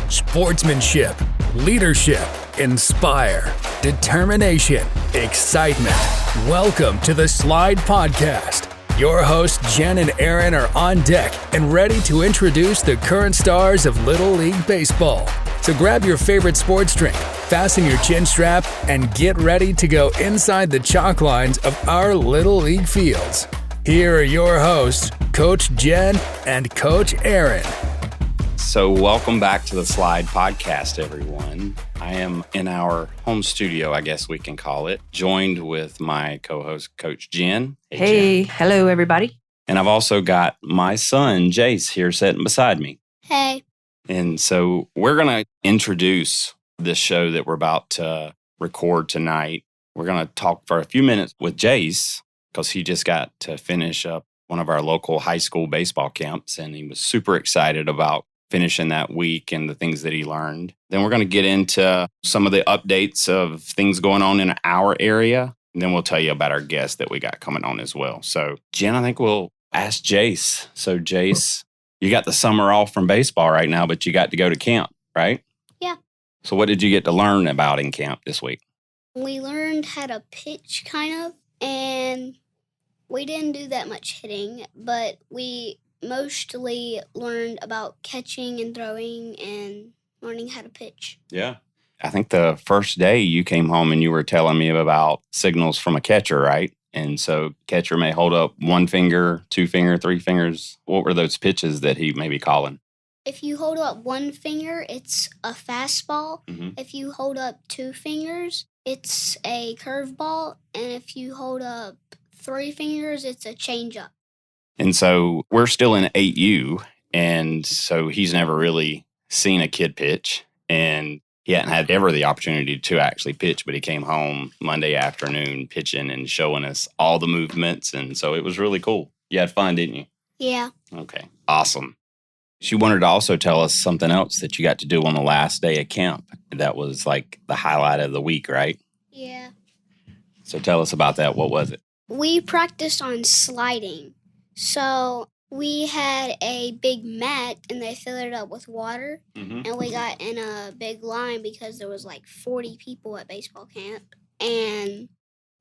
Sportsmanship, leadership, inspire, determination, excitement. Welcome to the Slide Podcast. Your hosts, Jen and Aaron, are on deck and ready to introduce the current stars of Little League Baseball. So grab your favorite sports drink, fasten your chin strap, and get ready to go inside the chalk lines of our Little League fields. Here are your hosts, Coach Jen and Coach Aaron. So welcome back to the Slide Podcast, everyone. I am in our home studio, I guess we can call it, joined with my co-host, Coach Jen. Hey, Jen. Hello, everybody. And I've also got my son, Jace, here sitting beside me. Hey. And so we're going to introduce this show that we're about to record tonight. We're going to talk for a few minutes with Jace because he just got to finish up one of our local high school baseball camps, and he was super excited about finishing that week and the things that he learned. Then we're going to get into some of the updates of things going on in our area. And then we'll tell you about our guest that we got coming on as well. So, Jen, I think we'll ask Jace. So, Jace, you got the summer off from baseball right now, but you got to go to camp, right? Yeah. So what did you get to learn about in camp this week? We learned how to pitch, kind of, and we didn't do that much hitting, but we mostly learned about catching and throwing and learning how to pitch. Yeah. I think the first day you came home and you were telling me about signals from a catcher, right? And so catcher may hold up one finger, 2 finger, 3 fingers. What were those pitches that he may be calling? If you hold up 1 finger, it's a fastball. Mm-hmm. If you hold up 2 fingers, it's a curveball. And if you hold up 3 fingers, it's a changeup. And so we're still in 8U, and so he's never really seen a kid pitch, and he hadn't had ever the opportunity to actually pitch, but he came home Monday afternoon pitching and showing us all the movements, and so it was really cool. You had fun, didn't you? Yeah. Okay, awesome. She wanted to also tell us something else that you got to do on the last day of camp. That was like the highlight of the week, right? Yeah. So tell us about that. What was it? We practiced on sliding. So we had a big mat, and they filled it up with water, and we got in a big line because there was like 40 people at baseball camp, and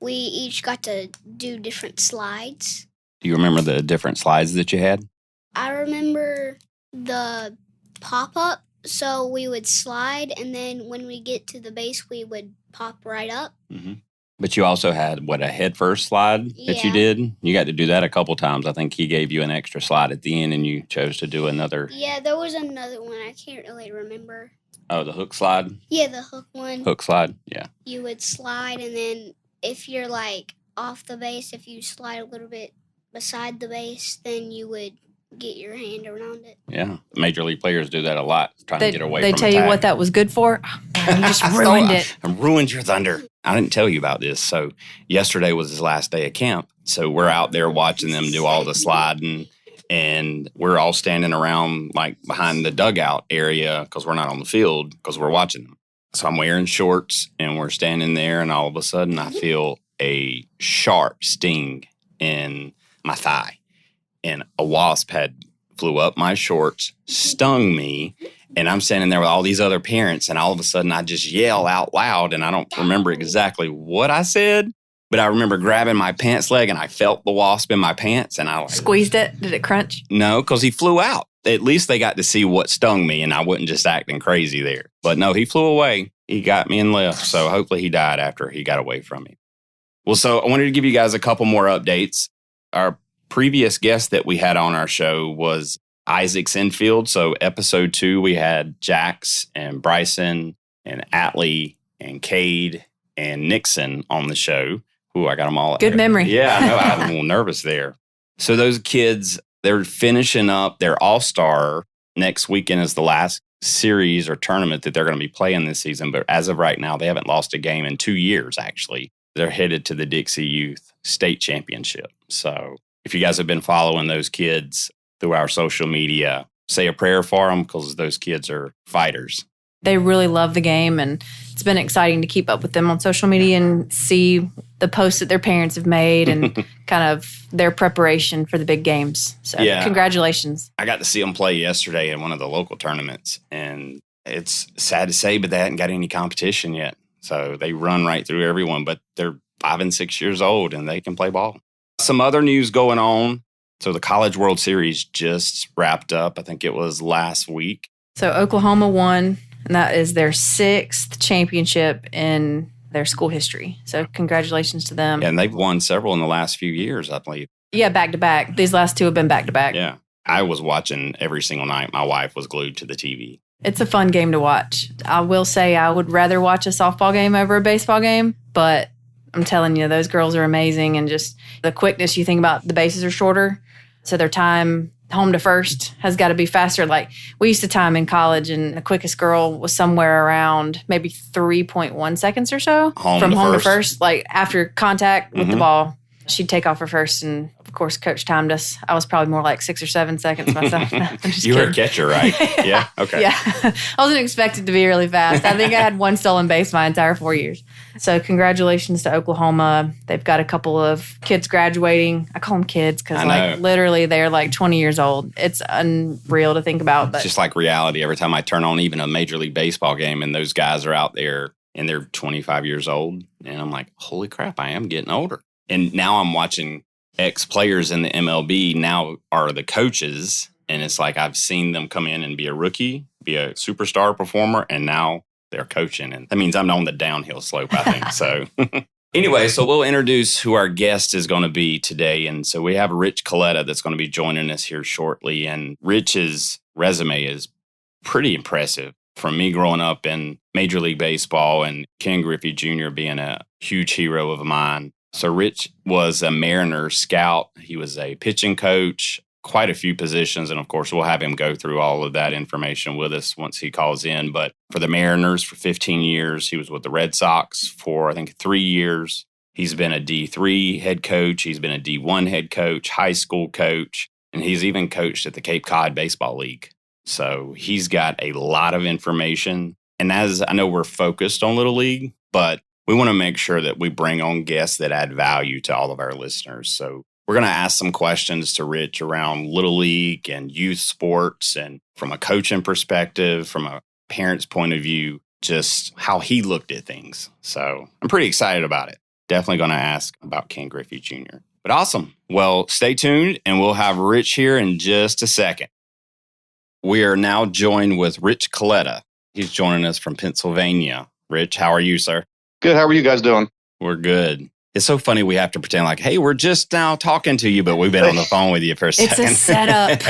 we each got to do different slides. Do you remember the different slides that you had? I remember the pop-up, so we would slide, and then when we get to the base, we would pop right up. Mm-hmm. But you also had, a head-first slide that you did? You got to do that a couple times. I think he gave you an extra slide at the end, and you chose to do another. Yeah, there was another one. I can't really remember. Oh, the hook slide? Yeah, the hook one. Hook slide, yeah. You would slide, and then if you're, like, off the base, if you slide a little bit beside the base, then you would get your hand around it. Yeah, Major League players do that a lot, trying to get away from They tell you attack. what that was good for? You just ruined it. I ruined your thunder. I didn't tell you about this. So yesterday was his last day of camp. So we're out there watching them do all the sliding, and we're all standing around like behind the dugout area because we're not on the field because we're watching them. So I'm wearing shorts, and we're standing there, and all of a sudden I feel a sharp sting in my thigh. And a wasp flew up my shorts, stung me, and I'm standing there with all these other parents, and all of a sudden I just yell out loud, and I don't remember exactly what I said, but I remember grabbing my pants leg, and I felt the wasp in my pants, and I squeezed it? Did it crunch? No, because he flew out. At least they got to see what stung me, and I wasn't just acting crazy there. But no, he flew away. He got me and left, so hopefully he died after he got away from me. Well, so I wanted to give you guys a couple more updates. Our previous guest that we had on our show was Isaac Sinfield. So episode 2, we had Jax and Bryson and Atlee and Cade and Nixon on the show. Ooh, I got them all. Good memory. Yeah, I know. I was a little nervous there. So those kids, they're finishing up their All-Star. Next weekend is the last series or tournament that they're going to be playing this season. But as of right now, they haven't lost a game in 2 years, actually. They're headed to the Dixie Youth State Championship. So if you guys have been following those kids through our social media, say a prayer for them because those kids are fighters. They really love the game, and it's been exciting to keep up with them on social media and see the posts that their parents have made and kind of their preparation for the big games. So congratulations. I got to see them play yesterday in one of the local tournaments, and It's sad to say, but they hadn't got any competition yet. So they run right through everyone, but they're 5 and 6 years old and they can play ball. Some other news going on. So the College World Series just wrapped up. I think it was last week. So Oklahoma won, and that is their 6th championship in their school history. So congratulations to them. And they've won several in the last few years, I believe. Yeah, back-to-back. These last 2 have been back-to-back. Yeah. I was watching every single night. My wife was glued to the TV. It's a fun game to watch. I will say I would rather watch a softball game over a baseball game, but I'm telling you, those girls are amazing. And just the quickness, you think about the bases are shorter, so their time home to first has got to be faster. Like we used to time in college, and the quickest girl was somewhere around maybe 3.1 seconds or so from home to first. Like after contact with the ball, she'd take off her first, and of course, coach timed us. I was probably more like 6 or 7 seconds myself. You were a catcher, right? Yeah. Okay. Yeah. I wasn't expected to be really fast. I think I had 1 stolen base my entire 4 years. So congratulations to Oklahoma. They've got a couple of kids graduating. I call them kids because like literally they're like 20 years old. It's unreal to think about. But it's just like reality. Every time I turn on even a Major League Baseball game and those guys are out there and they're 25 years old, and I'm like, holy crap, I am getting older. And now I'm watching ex-players in the MLB now are the coaches. And it's like I've seen them come in and be a rookie, be a superstar performer, and now they're coaching. And that means I'm on the downhill slope, I think. So anyway, so we'll introduce who our guest is going to be today. And so we have Rich Coletta that's going to be joining us here shortly. And Rich's resume is pretty impressive. From me growing up in Major League Baseball and Ken Griffey Jr. being a huge hero of mine. So Rich was a Mariners scout. He was a pitching coach, quite a few positions. And of course, we'll have him go through all of that information with us once he calls in. But for the Mariners for 15 years, he was with the Red Sox for, I think, 3 years. He's been a D3 head coach. He's been a D1 head coach, high school coach, and he's even coached at the Cape Cod Baseball League. So he's got a lot of information. And as I know, we're focused on Little League, but we want to make sure that we bring on guests that add value to all of our listeners. So we're going to ask some questions to Rich around Little League and youth sports, and from a coaching perspective, from a parent's point of view, just how he looked at things. So I'm pretty excited about it. Definitely going to ask about Ken Griffey Jr. But awesome. Well, stay tuned and we'll have Rich here in just a second. We are now joined with Rich Coletta. He's joining us from Pennsylvania. Rich, how are you, sir? Good. How are you guys doing? We're good. It's so funny we have to pretend like, hey, we're just now talking to you, but we've been on the phone with you for a second. It's a setup.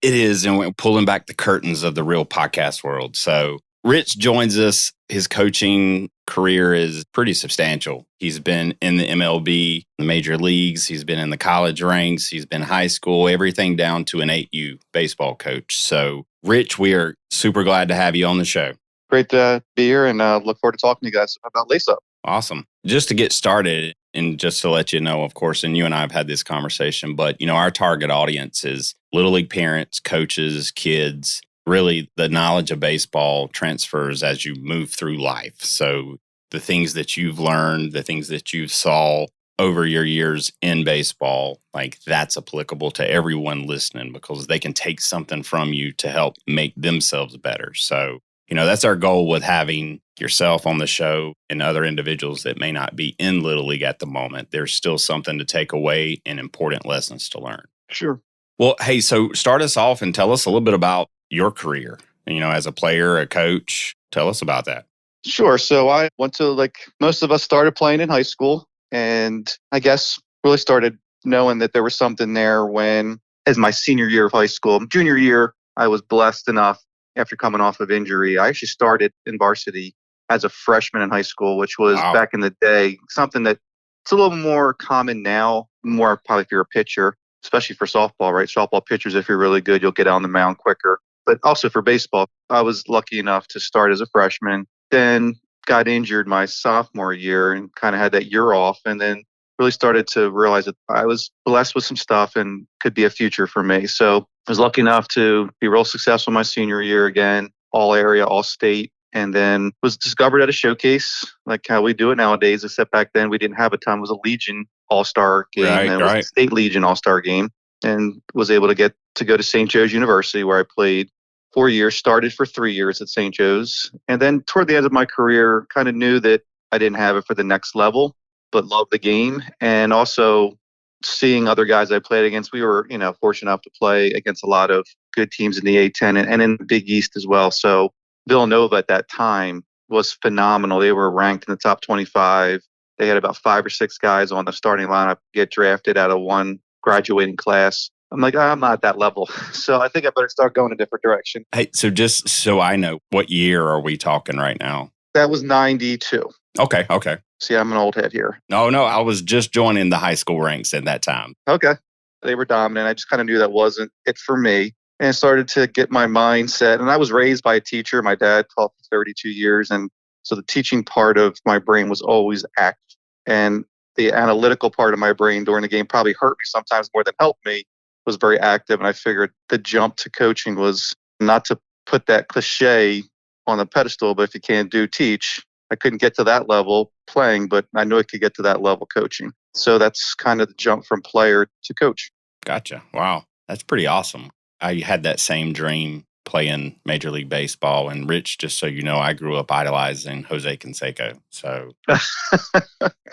It is, and we're pulling back the curtains of the real podcast world. So Rich joins us. His coaching career is pretty substantial. He's been in the MLB, the major leagues. He's been in the college ranks. He's been high school, everything down to an 8U baseball coach. So Rich, we are super glad to have you on the show. Great to be here, and look forward to talking to you guys about Lace Up. Awesome. Just to get started, and just to let you know, of course, and you and I have had this conversation, but, you know, our target audience is Little League parents, coaches, kids. Really, the knowledge of baseball transfers as you move through life. So the things that you've learned, the things that you saw over your years in baseball, like that's applicable to everyone listening because they can take something from you to help make themselves better. So, you know, that's our goal with having yourself on the show and other individuals that may not be in Little League at the moment. There's still something to take away and important lessons to learn. Sure. Well, hey, so start us off and tell us a little bit about your career, you know, as a player, a coach. Tell us about that. Sure. So I went to, like most of us, started playing in high school, and I guess really started knowing that there was something there when, as my senior year of high school. Junior year, I was blessed enough after coming off of injury. I actually started in varsity as a freshman in high school, which was back in the day, something that it's a little more common now, more probably if you're a pitcher, especially for softball, right? Softball pitchers, if you're really good, you'll get on the mound quicker. But also for baseball, I was lucky enough to start as a freshman, then got injured my sophomore year and kind of had that year off, and then really started to realize that I was blessed with some stuff and could be a future for me. So I was lucky enough to be real successful my senior year again, all area, all state, and then was discovered at a showcase, like how we do it nowadays, except back then we didn't have a ton. It was a Legion All-Star game, and it was a State Legion All-Star game, and was able to get to go to St. Joe's University where I played 4 years, started for 3 years at St. Joe's. And then toward the end of my career, kind of knew that I didn't have it for the next level, but loved the game. And also seeing other guys I played against, we were, fortunate enough to play against a lot of good teams in the A-10 and in the Big East as well. So Villanova at that time was phenomenal. They were ranked in the top 25. They had about 5 or 6 guys on the starting lineup get drafted out of one graduating class. I'm like, I'm not at that level. So I think I better start going a different direction. Hey, so just so I know, what year are we talking right now? That was 92. Okay. See, I'm an old head here. No, I was just joining the high school ranks at that time. Okay. They were dominant. I just kind of knew that wasn't it for me. And started to get my mindset. And I was raised by a teacher. My dad taught for 32 years. And so the teaching part of my brain was always active. And the analytical part of my brain during the game probably hurt me sometimes more than helped me, was very active. And I figured the jump to coaching was not to put that cliche on a pedestal, but if you can't teach. I couldn't get to that level playing, but I knew I could get to that level coaching. So that's kind of the jump from player to coach. Gotcha. Wow. That's pretty awesome. I had that same dream playing Major League Baseball. And Rich, just so you know, I grew up idolizing Jose Canseco. So,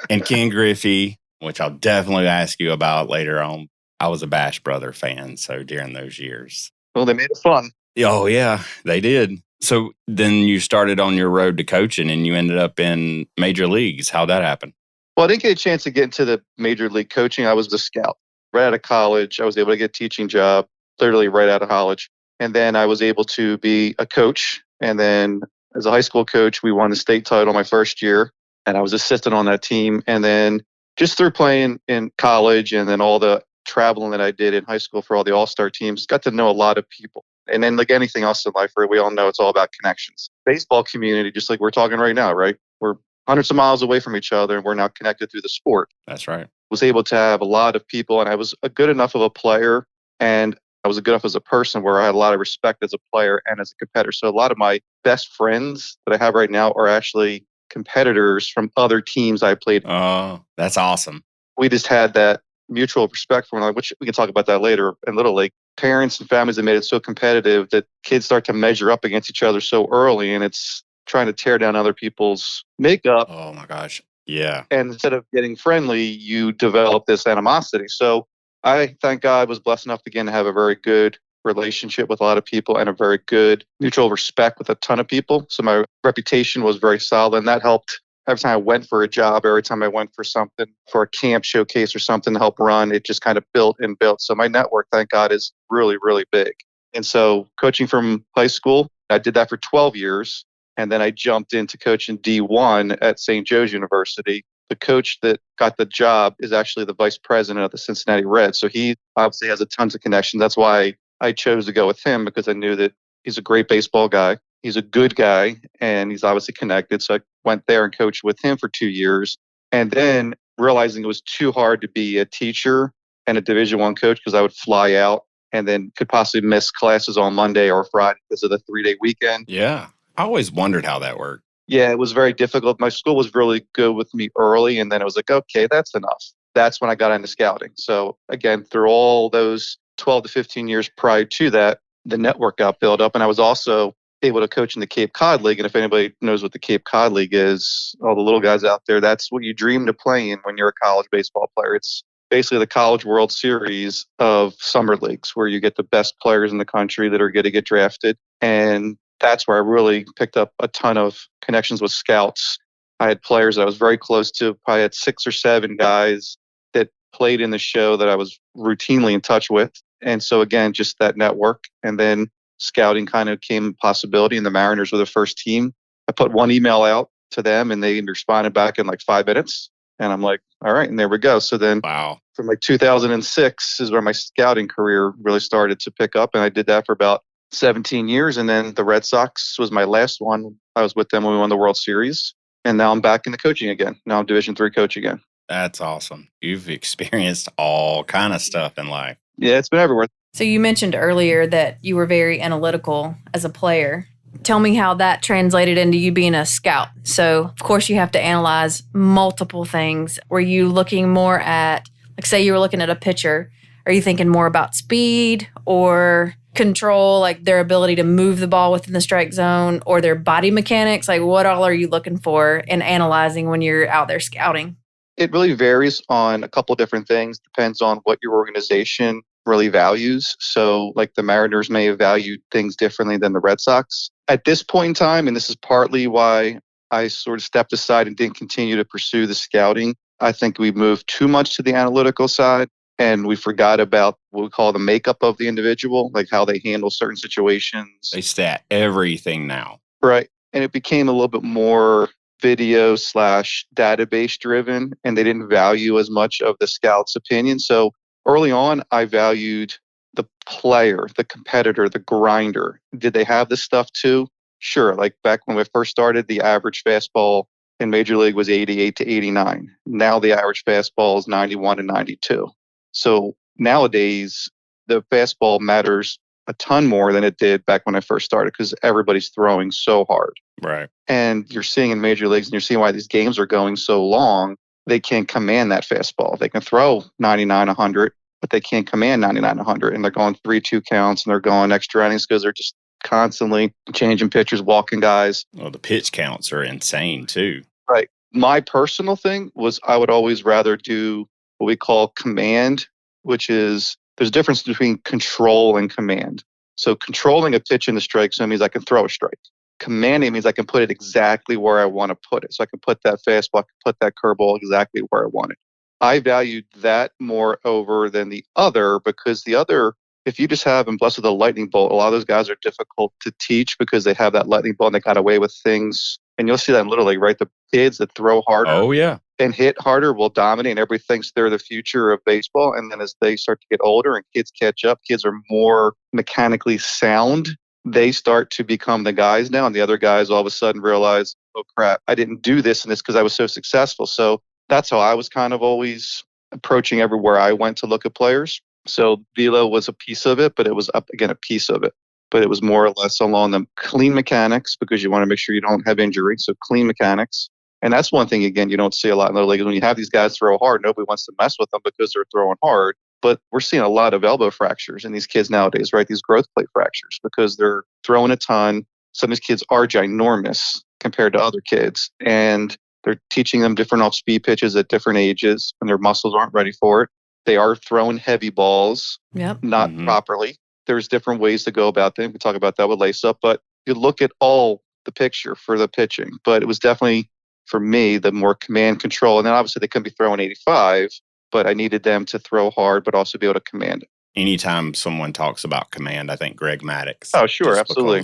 and Ken Griffey, which I'll definitely ask you about later on. I was a Bash Brother fan. So during those years. Well, they made it fun. Oh, yeah, they did. So then you started on your road to coaching and you ended up in major leagues. How'd that happen? Well, I didn't get a chance to get into the major league coaching. I was the scout. Right out of college, I was able to get a teaching job, literally right out of college. And then I was able to be a coach. And then as a high school coach, we won the state title my first year. And I was assistant on that team. And then just through playing in college and then all the traveling that I did in high school for all the all-star teams, got to know a lot of people. And then like anything else in life, we all know it's all about connections. Baseball community, just like we're talking right now, right? We're hundreds of miles away from each other and we're now connected through the sport. That's right. Was able to have a lot of people and I was a good enough of a player and I was good enough as a person where I had a lot of respect as a player and as a competitor. So a lot of my best friends that I have right now are actually competitors from other teams I played. Oh, that's awesome. We just had that mutual respect for one another, which we can talk about that later in Little League. Parents and families have made it so competitive that kids start to measure up against each other so early, and it's trying to tear down other people's makeup. Oh my gosh. Yeah. And instead of getting friendly, you develop this animosity. So I, thank God, was blessed enough again to have a very good relationship with a lot of people and a very good mutual respect with a ton of people. So my reputation was very solid, and that helped. Every time I went for a job, every time I went for something, for a camp showcase or something to help run, it just kind of built and built. So my network, thank God, is really, really big. And so coaching from high school, I did that for 12 years. And then I jumped into coaching D1 at St. Joe's University. The coach that got the job is actually the vice president of the Cincinnati Reds. So he obviously has a tons of connections. That's why I chose to go with him, because I knew that he's a great baseball guy. He's a good guy, and he's obviously connected. So I went there and coached with him for 2 years. And then realizing it was too hard to be a teacher and a Division I coach because I would fly out and then could possibly miss classes on Monday or Friday because of the 3-day weekend. Yeah. I always wondered how that worked. Yeah, it was very difficult. My school was really good with me early, and then it was like, okay, that's enough. That's when I got into scouting. So again, through all those 12 to 15 years prior to that, the network got built up. And I was also able to coach in the Cape Cod League. And if anybody knows what the Cape Cod League is, all the little guys out there, that's what you dream to play in when you're a college baseball player. It's basically the College World Series of summer leagues where you get the best players in the country that are going to get drafted. And that's where I really picked up a ton of connections with scouts. I had players that I was very close to. I had 6 or 7 guys that played in the show that I was routinely in touch with. And so again, just that network. And then scouting kind of came a possibility, and the Mariners were the first team. I put one email out to them and they responded back in like 5 minutes. And I'm like, all right, and there we go. So then from like 2006 is where my scouting career really started to pick up. And I did that for about 17 years. And then the Red Sox was my last one. I was with them when we won the World Series. And now I'm back into coaching again. Now I'm Division III coach again. That's awesome. You've experienced all kind of stuff in life. Yeah, it's been everywhere. So you mentioned earlier that you were very analytical as a player. Tell me how that translated into you being a scout. So, of course, you have to analyze multiple things. Were you looking more at, like, say you were looking at a pitcher, are you thinking more about speed or control, like their ability to move the ball within the strike zone, or their body mechanics? Like, what all are you looking for and analyzing when you're out there scouting? It really varies on a couple different things. Depends on what your organization really values. So, like the Mariners may have valued things differently than the Red Sox. At this point in time, and this is partly why I sort of stepped aside and didn't continue to pursue the scouting, I think we moved too much to the analytical side and we forgot about what we call the makeup of the individual, like how they handle certain situations. They stat everything now. Right. And it became a little bit more video / database driven, and they didn't value as much of the scout's opinion. So early on, I valued the player, the competitor, the grinder. Did they have this stuff too? Sure. Like back when we first started, the average fastball in Major League was 88 to 89. Now the average fastball is 91 to 92. So nowadays, the fastball matters a ton more than it did back when I first started because everybody's throwing so hard. Right. And you're seeing in major leagues, and you're seeing why these games are going so long, they can't command that fastball. They can throw 99, 100, but they can't command 99, 100. And they're going 3-2 counts and they're going extra innings because they're just constantly changing pitchers, walking guys. Well, the pitch counts are insane too. Right. My personal thing was I would always rather do what we call command, which is there's a difference between control and command. So controlling a pitch in the strike zone means I can throw a strike. Commanding means I can put it exactly where I want to put it. So I can put that fastball, I can put that curveball exactly where I want it. I valued that more over than the other because the other, if you just have, and blessed with a lightning bolt, a lot of those guys are difficult to teach because they have that lightning bolt and they got away with things. And you'll see that in Little League, right? The kids that throw harder. Oh, yeah. And hit harder will dominate, and everybody thinks they're the future of baseball. And then as they start to get older and kids catch up, kids are more mechanically sound. They start to become the guys now. And the other guys all of a sudden realize, oh, crap, I didn't do this and this because I was so successful. So that's how I was kind of always approaching everywhere I went to look at players. So velo was a piece of it, but it was, again, a piece of it. But it was more or less along the clean mechanics because you want to make sure you don't have injury. So clean mechanics. And that's one thing, again, you don't see a lot in the league. When you have these guys throw hard, nobody wants to mess with them because they're throwing hard. But we're seeing a lot of elbow fractures in these kids nowadays, right? These growth plate fractures because they're throwing a ton. Some of these kids are ginormous compared to other kids. And they're teaching them different off-speed pitches at different ages and their muscles aren't ready for it. They are throwing heavy balls, not properly. There's different ways to go about them. We can talk about that with lace-up. But you look at all the picture for the pitching. But it was definitely, for me, the more command control. And then obviously they couldn't be throwing 85, but I needed them to throw hard, but also be able to command it. Anytime someone talks about command, I think Greg Maddux. Oh, sure, absolutely.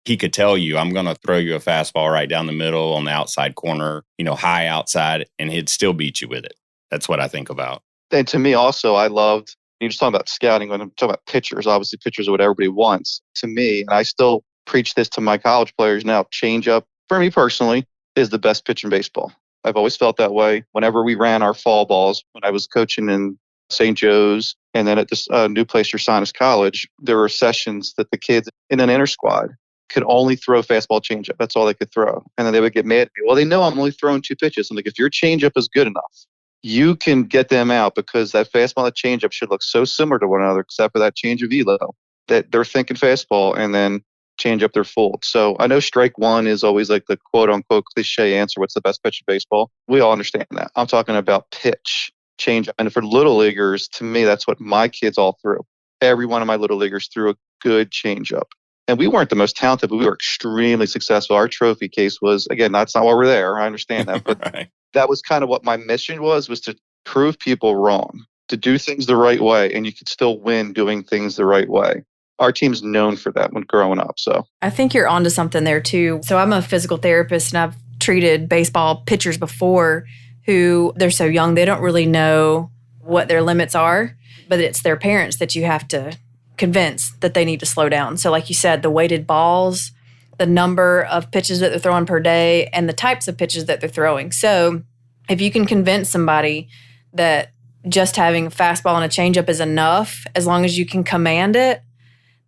He could tell you, I'm going to throw you a fastball right down the middle on the outside corner, high outside, and he'd still beat you with it. That's what I think about. And to me also, I loved, you're just talking about scouting, when I'm talking about pitchers, obviously pitchers are what everybody wants. To me, and I still preach this to my college players now, change up, for me personally, is the best pitch in baseball. I've always felt that way. Whenever we ran our fall balls, when I was coaching in St. Joe's and then at this new place, Ursinus College, there were sessions that the kids in an inter squad could only throw fastball changeup. That's all they could throw. And then they would get mad at me. Well, they know I'm only throwing 2 pitches. I'm like, if your changeup is good enough, you can get them out because that fastball and changeup should look so similar to one another, except for that change of velo, that they're thinking fastball and then change up their fold. So I know strike one is always like the quote unquote cliche answer. What's the best pitch in baseball? We all understand that. I'm talking about pitch, change up. And for little leaguers, to me, that's what my kids all threw. Every one of my little leaguers threw a good change up. And we weren't the most talented, but we were extremely successful. Our trophy case was, again, that's not why we're there. I understand that. But right. That was kind of what my mission was to prove people wrong, to do things the right way. And you could still win doing things the right way. Our team's known for that when growing up. So I think you're onto something there too. So I'm a physical therapist and I've treated baseball pitchers before who they're so young, they don't really know what their limits are, but it's their parents that you have to convince that they need to slow down. So like you said, the weighted balls, the number of pitches that they're throwing per day, and the types of pitches that they're throwing. So if you can convince somebody that just having a fastball and a changeup is enough, as long as you can command it,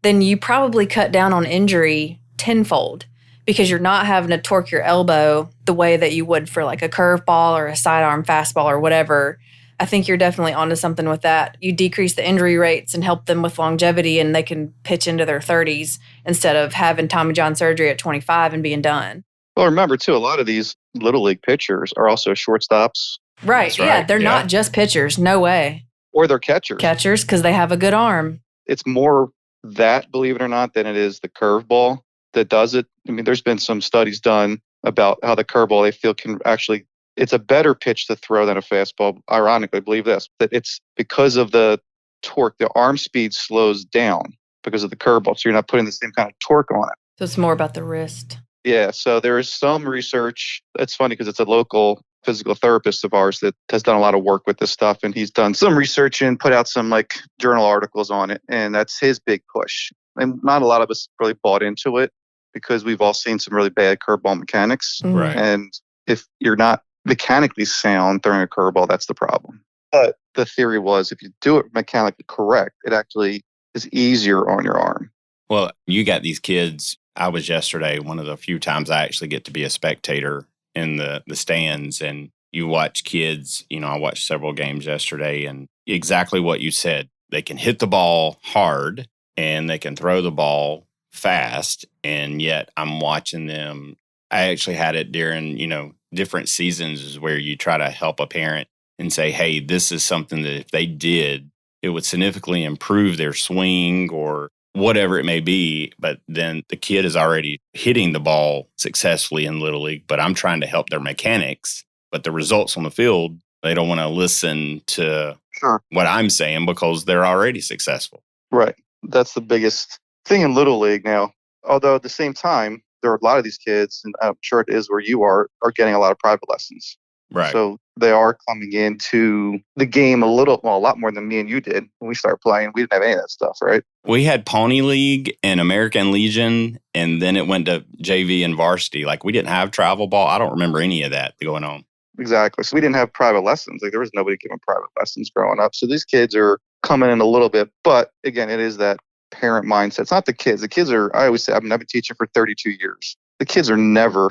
then you probably cut down on injury tenfold because you're not having to torque your elbow the way that you would for like a curveball or a sidearm fastball or whatever. I think you're definitely onto something with that. You decrease the injury rates and help them with longevity, and they can pitch into their 30s instead of having Tommy John surgery at 25 and being done. Well, remember, too, a lot of these Little League pitchers are also shortstops. Right. That's Yeah. right. They're Yeah. not just pitchers. No way. Or they're catchers. Catchers, because they have a good arm. It's more that, believe it or not, than it is the curveball that does it. I mean, there's been some studies done about how the curveball they feel can actually, it's a better pitch to throw than a fastball. Ironically, I believe this, that it's because of the torque, the arm speed slows down because of the curveball. So you're not putting the same kind of torque on it. So it's more about the wrist. Yeah. So there is some research. It's funny because it's a local physical therapist of ours that has done a lot of work with this stuff. And he's done some research and put out some like journal articles on it. And that's his big push. And not a lot of us really bought into it because we've all seen some really bad curveball mechanics. Right. And if you're not mechanically sound throwing a curveball, that's the problem. But the theory was if you do it mechanically correct, it actually is easier on your arm. Well, you got these kids. I was yesterday, one of the few times I actually get to be a spectator in the stands, and you watch kids. I watched several games yesterday, and exactly what you said. They can hit the ball hard and they can throw the ball fast, and yet I'm watching them. I actually had it during, different seasons where you try to help a parent and say, hey, this is something that if they did, it would significantly improve their swing or whatever it may be. But then the kid is already hitting the ball successfully in Little League, but I'm trying to help their mechanics. But the results on the field, they don't want to listen to what I'm saying because they're already successful. Right. That's the biggest thing in Little League now. Although at the same time, there are a lot of these kids, and I'm sure it is where you are getting a lot of private lessons. Right. So they are coming into the game a lot more than me and you did when we started playing. We didn't have any of that stuff, right? We had Pawnee League and American Legion, and then it went to JV and varsity. Like, we didn't have travel ball. I don't remember any of that going on. Exactly. So we didn't have private lessons. Like, there was nobody giving private lessons growing up. So these kids are coming in a little bit. But again, it is that parent mindset. It's not the kids. The kids are, I always say, I've been teaching for 32 years. The kids are never,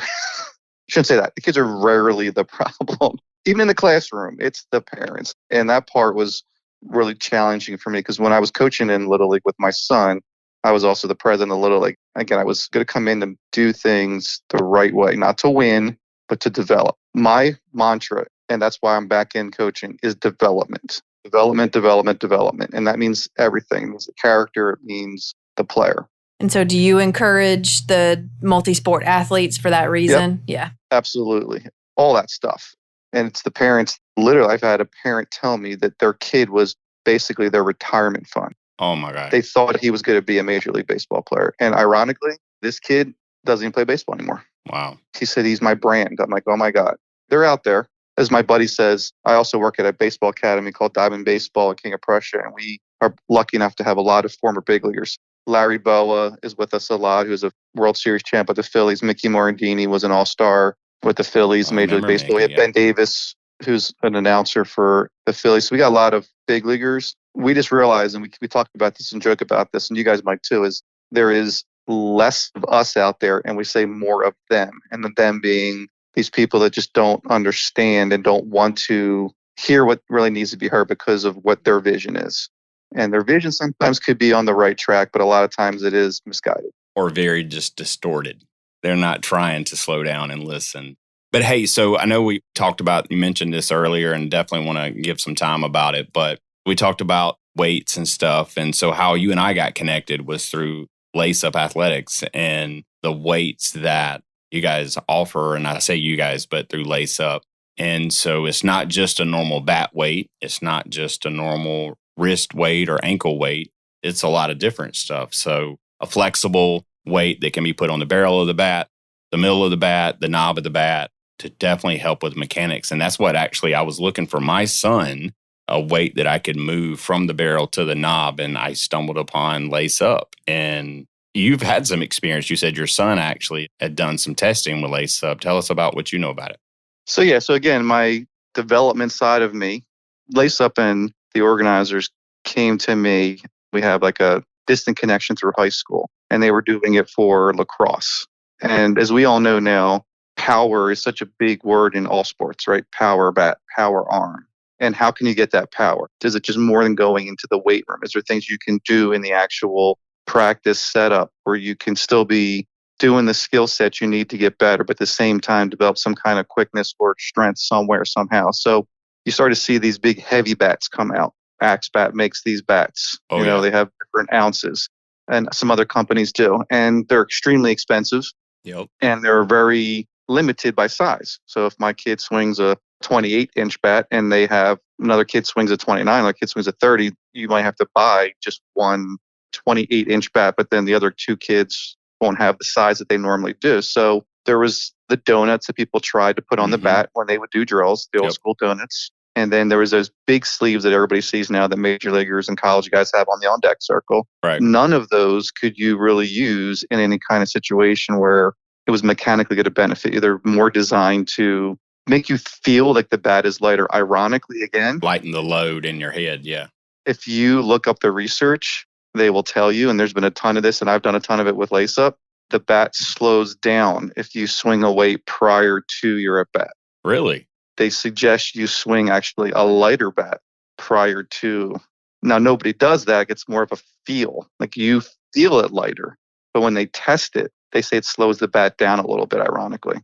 shouldn't say that. The kids are rarely the problem. Even in the classroom, it's the parents. And that part was really challenging for me because when I was coaching in Little League with my son, I was also the president of Little League. Again, I was going to come in and do things the right way, not to win, but to develop. My mantra, and that's why I'm back in coaching, is development. Development. And that means everything. It means the character. It means the player. And so do you encourage the multi-sport athletes for that reason? Yep. Yeah. Absolutely. All that stuff. And it's the parents. Literally, I've had a parent tell me that their kid was basically their retirement fund. Oh, my God. They thought he was going to be a Major League Baseball player. And ironically, this kid doesn't even play baseball anymore. Wow. He said, he's my brand. I'm like, oh, my God. They're out there. As my buddy says, I also work at a baseball academy called Diamond Baseball in King of Prussia. And we are lucky enough to have a lot of former big leaguers. Larry Boa is with us a lot, who's a World Series champ with the Phillies. Mickey Morandini was an all-star with the Phillies, Major League Baseball. We have Ben Davis, who's an announcer for the Phillies. So we got a lot of big leaguers. We just realized, and we talk about this and joke about this, and you guys might too, is there is less of us out there and we say more of them. And the them being these people that just don't understand and don't want to hear what really needs to be heard because of what their vision is. And their vision sometimes could be on the right track, but a lot of times it is misguided. Or very just distorted. They're not trying to slow down and listen. But hey, so I know we talked about, you mentioned this earlier and definitely want to give some time about it, but we talked about weights and stuff. And so how you and I got connected was through Lace Up Athletics and the weights that you guys offer. And I say you guys, but through Lace Up. And so it's not just a normal bat weight. It's not just a normal wrist weight or ankle weight. It's a lot of different stuff. So a flexible weight that can be put on the barrel of the bat, the middle of the bat, the knob of the bat to definitely help with mechanics. And that's what actually I was looking for my son, a weight that I could move from the barrel to the knob. And I stumbled upon Lace Up. And you've had some experience. You said your son actually had done some testing with Lace Up. Tell us about what you know about it. So again, my development side of me, Lace Up and the organizers came to me. We have like a distant connection through high school, and they were doing it for lacrosse. And as we all know now, power is such a big word in all sports, right? Power bat, power arm. And how can you get that power? Is it just more than going into the weight room? Is there things you can do in the actual practice setup where you can still be doing the skill set you need to get better, but at the same time develop some kind of quickness or strength somewhere, somehow? So you start to see these big heavy bats come out. Axe Bat makes these bats. They have different ounces, and some other companies do. And they're extremely expensive. Yep. And they're very limited by size. So if my kid swings a 28-inch bat and they have another kid swings a 29, another kid swings a 30, you might have to buy just one 28-inch bat, but then the other two kids won't have the size that they normally do. So there was the donuts that people tried to put on the bat when they would do drills, the old school donuts. And then there was those big sleeves that everybody sees now that major leaguers and college guys have on the on-deck circle. Right. None of those could you really use in any kind of situation where it was mechanically going to benefit you. They're more designed to make you feel like the bat is lighter. Ironically, again, Lighten the load in your head, yeah. If you look up the research, they will tell you, and there's been a ton of this, and I've done a ton of it with lace-up, the bat slows down if you swing away prior to your at-bat. Really? They suggest you swing actually a lighter bat prior to. Now, nobody does that. It's more of a feel. Like you feel it lighter. But when they test it, they say it slows the bat down a little bit, ironically.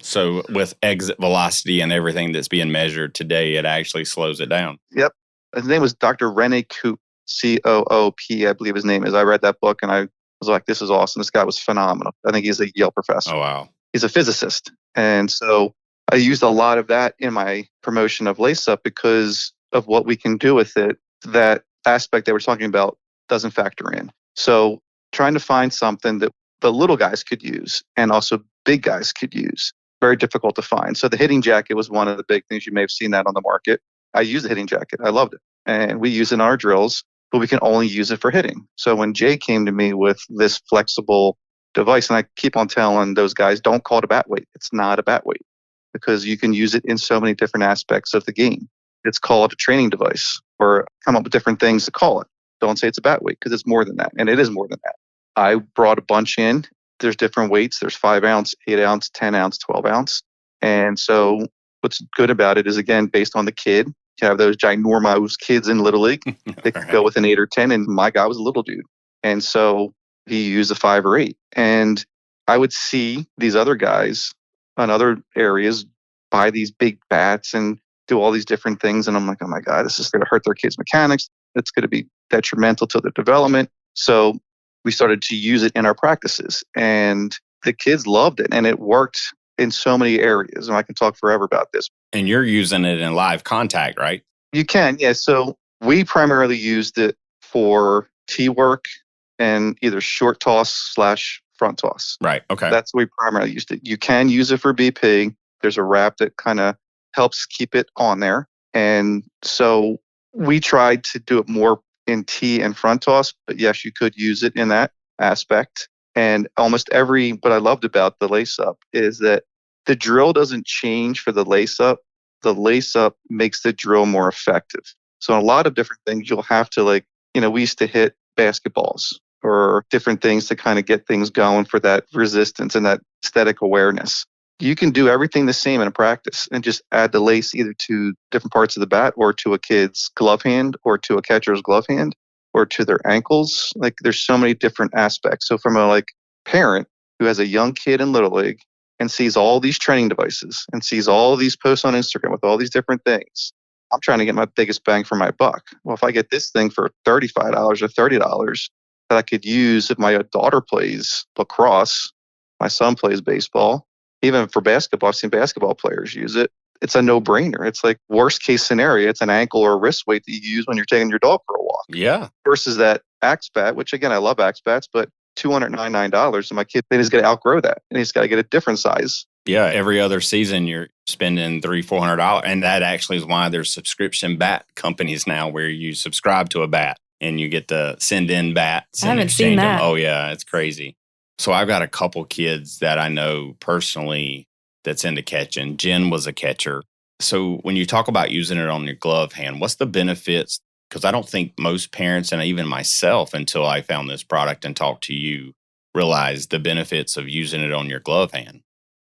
So with exit velocity and everything that's being measured today, it actually slows it down. Yep. His name was Dr. Rene Coop, Coop, I believe his name is. I read that book and I was like, this is awesome. This guy was phenomenal. I think he's a Yale professor. Oh, wow. He's a physicist. And so I used a lot of that in my promotion of Lace-Up because of what we can do with it. That aspect that we're talking about doesn't factor in. So trying to find something that the little guys could use and also big guys could use. Very difficult to find. So the hitting jacket was one of the big things. You may have seen that on the market. I used the hitting jacket. I loved it. And we use it in our drills, but we can only use it for hitting. So when Jay came to me with this flexible device, and I keep on telling those guys, don't call it a bat weight. It's not a bat weight because you can use it in so many different aspects of the game. It's called a training device or come up with different things to call it. Don't say it's a bat weight because it's more than that. And it is more than that. I brought a bunch in. There's different weights. There's 5 ounce, 8 ounce, 10 ounce, 12 ounce. And so what's good about it is, again, based on the kid. You have those ginormous kids in Little League. They could go with an 8 or 10. And my guy was a little dude. And so he used a 5 or 8. And I would see these other guys on other areas buy these big bats and do all these different things. And I'm like, oh my God, this is going to hurt their kids' mechanics. It's going to be detrimental to their development. So we started to use it in our practices and the kids loved it and it worked in so many areas. And I can talk forever about this. And you're using it in live contact, right? You can, yeah. So we primarily used it for tee work and either short toss / front toss. Right, okay. That's what we primarily used it. You can use it for BP. There's a wrap that kind of helps keep it on there. And so we tried to do it more in tee and front toss, but yes, you could use it in that aspect. And what I loved about the lace-up is that the drill doesn't change for the lace-up. The lace-up makes the drill more effective. So in a lot of different things, you'll have to we used to hit basketballs or different things to kind of get things going for that resistance and that aesthetic awareness. You can do everything the same in a practice and just add the lace either to different parts of the bat or to a kid's glove hand or to a catcher's glove hand or to their ankles. Like there's so many different aspects. So from a parent who has a young kid in Little League and sees all these training devices and sees all these posts on Instagram with all these different things, I'm trying to get my biggest bang for my buck. Well, if I get this thing for $35 or $30 that I could use if my daughter plays lacrosse, my son plays baseball, even for basketball, I've seen basketball players use it. It's a no-brainer. It's like worst case scenario. It's an ankle or wrist weight that you use when you're taking your dog for a walk. Yeah. Versus that Axe Bat, which again, I love Axe Bats, but $299. And my kid, he's got to outgrow that. And he's got to get a different size. Yeah. Every other season, you're spending $300-$400. And that actually is why there's subscription bat companies now where you subscribe to a bat and you get to send in bats. I haven't seen that. Them. Oh, yeah. It's crazy. So I've got a couple kids that I know personally that's into catching. Jen was a catcher. So when you talk about using it on your glove hand, what's the benefits? Because I don't think most parents and even myself, until I found this product and talked to you, realized the benefits of using it on your glove hand.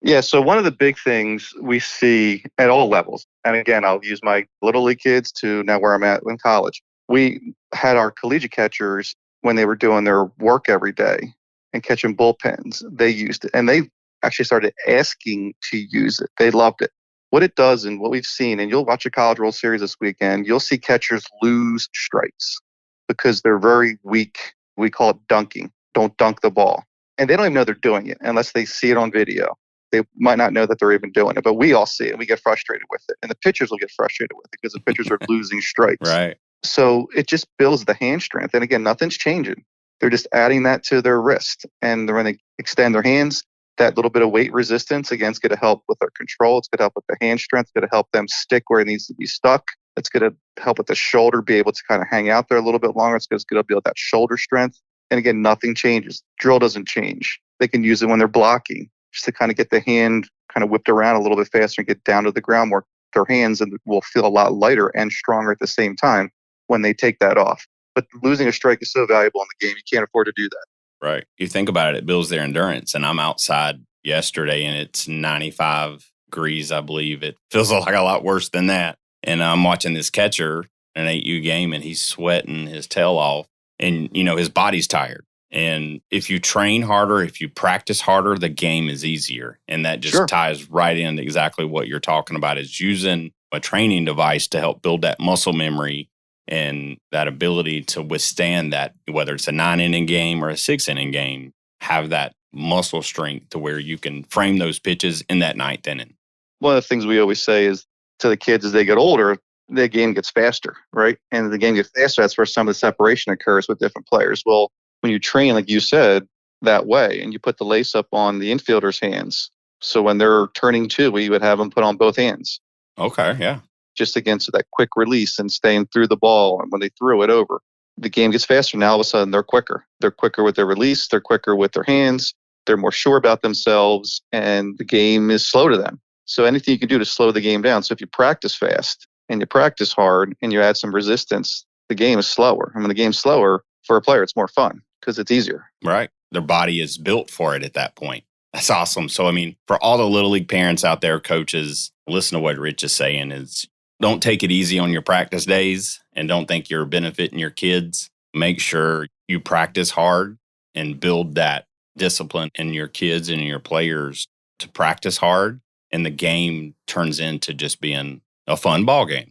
Yeah, so one of the big things we see at all levels, and again, I'll use my little league kids to now where I'm at in college. We had our collegiate catchers when they were doing their work every day and catching bullpens. They used it, and they actually started asking to use it. They loved it. What it does, and what we've seen, and you'll watch a College World Series this weekend, you'll see catchers lose strikes because they're very weak. We call it dunking. Don't dunk the ball. And they don't even know they're doing it unless they see it on video. They might not know that they're even doing it, but we all see it and we get frustrated with it. And the pitchers will get frustrated with it because the pitchers are losing strikes. Right. So it just builds the hand strength. And again, nothing's changing. They're just adding that to their wrist. And when they extend their hands, that little bit of weight resistance, again, it's going to help with their control. It's going to help with the hand strength. It's going to help them stick where it needs to be stuck. It's going to help with the shoulder be able to kind of hang out there a little bit longer. It's going to build that shoulder strength. And again, nothing changes. Drill doesn't change. They can use it when they're blocking, just to kind of get the hand kind of whipped around a little bit faster and get down to the ground where their hands will feel a lot lighter and stronger at the same time when they take that off. But losing a strike is so valuable in the game. You can't afford to do that. Right. You think about it, it builds their endurance. And I'm outside yesterday and it's 95 degrees, I believe. It feels like a lot worse than that. And I'm watching this catcher in an 8U game and he's sweating his tail off and, his body's tired. And if you train harder, if you practice harder, the game is easier. And that just ties right into exactly what you're talking about, is using a training device to help build that muscle memory and that ability to withstand that, whether it's a 9-inning game or a 6-inning game, have that muscle strength to where you can frame those pitches in that 9th inning. One of the things we always say is to the kids as they get older, the game gets faster, right? And the game gets faster. That's where some of the separation occurs with different players. Well, when you train, like you said, that way, and you put the lace up on the infielder's hands. So when they're turning two, we would have them put on both hands. Okay, yeah. Just against that quick release and staying through the ball. And when they threw it over, the game gets faster. Now all of a sudden they're quicker. They're quicker with their release. They're quicker with their hands. They're more sure about themselves, and the game is slow to them. So anything you can do to slow the game down. So if you practice fast and you practice hard and you add some resistance, the game is slower. And when the game's slower, for a player, it's more fun because it's easier. Right. Their body is built for it at that point. That's awesome. So, for all the Little League parents out there, coaches, listen to what Rich is saying is don't take it easy on your practice days and don't think you're benefiting your kids. Make sure you practice hard and build that discipline in your kids and in your players to practice hard. And the game turns into just being a fun ball game.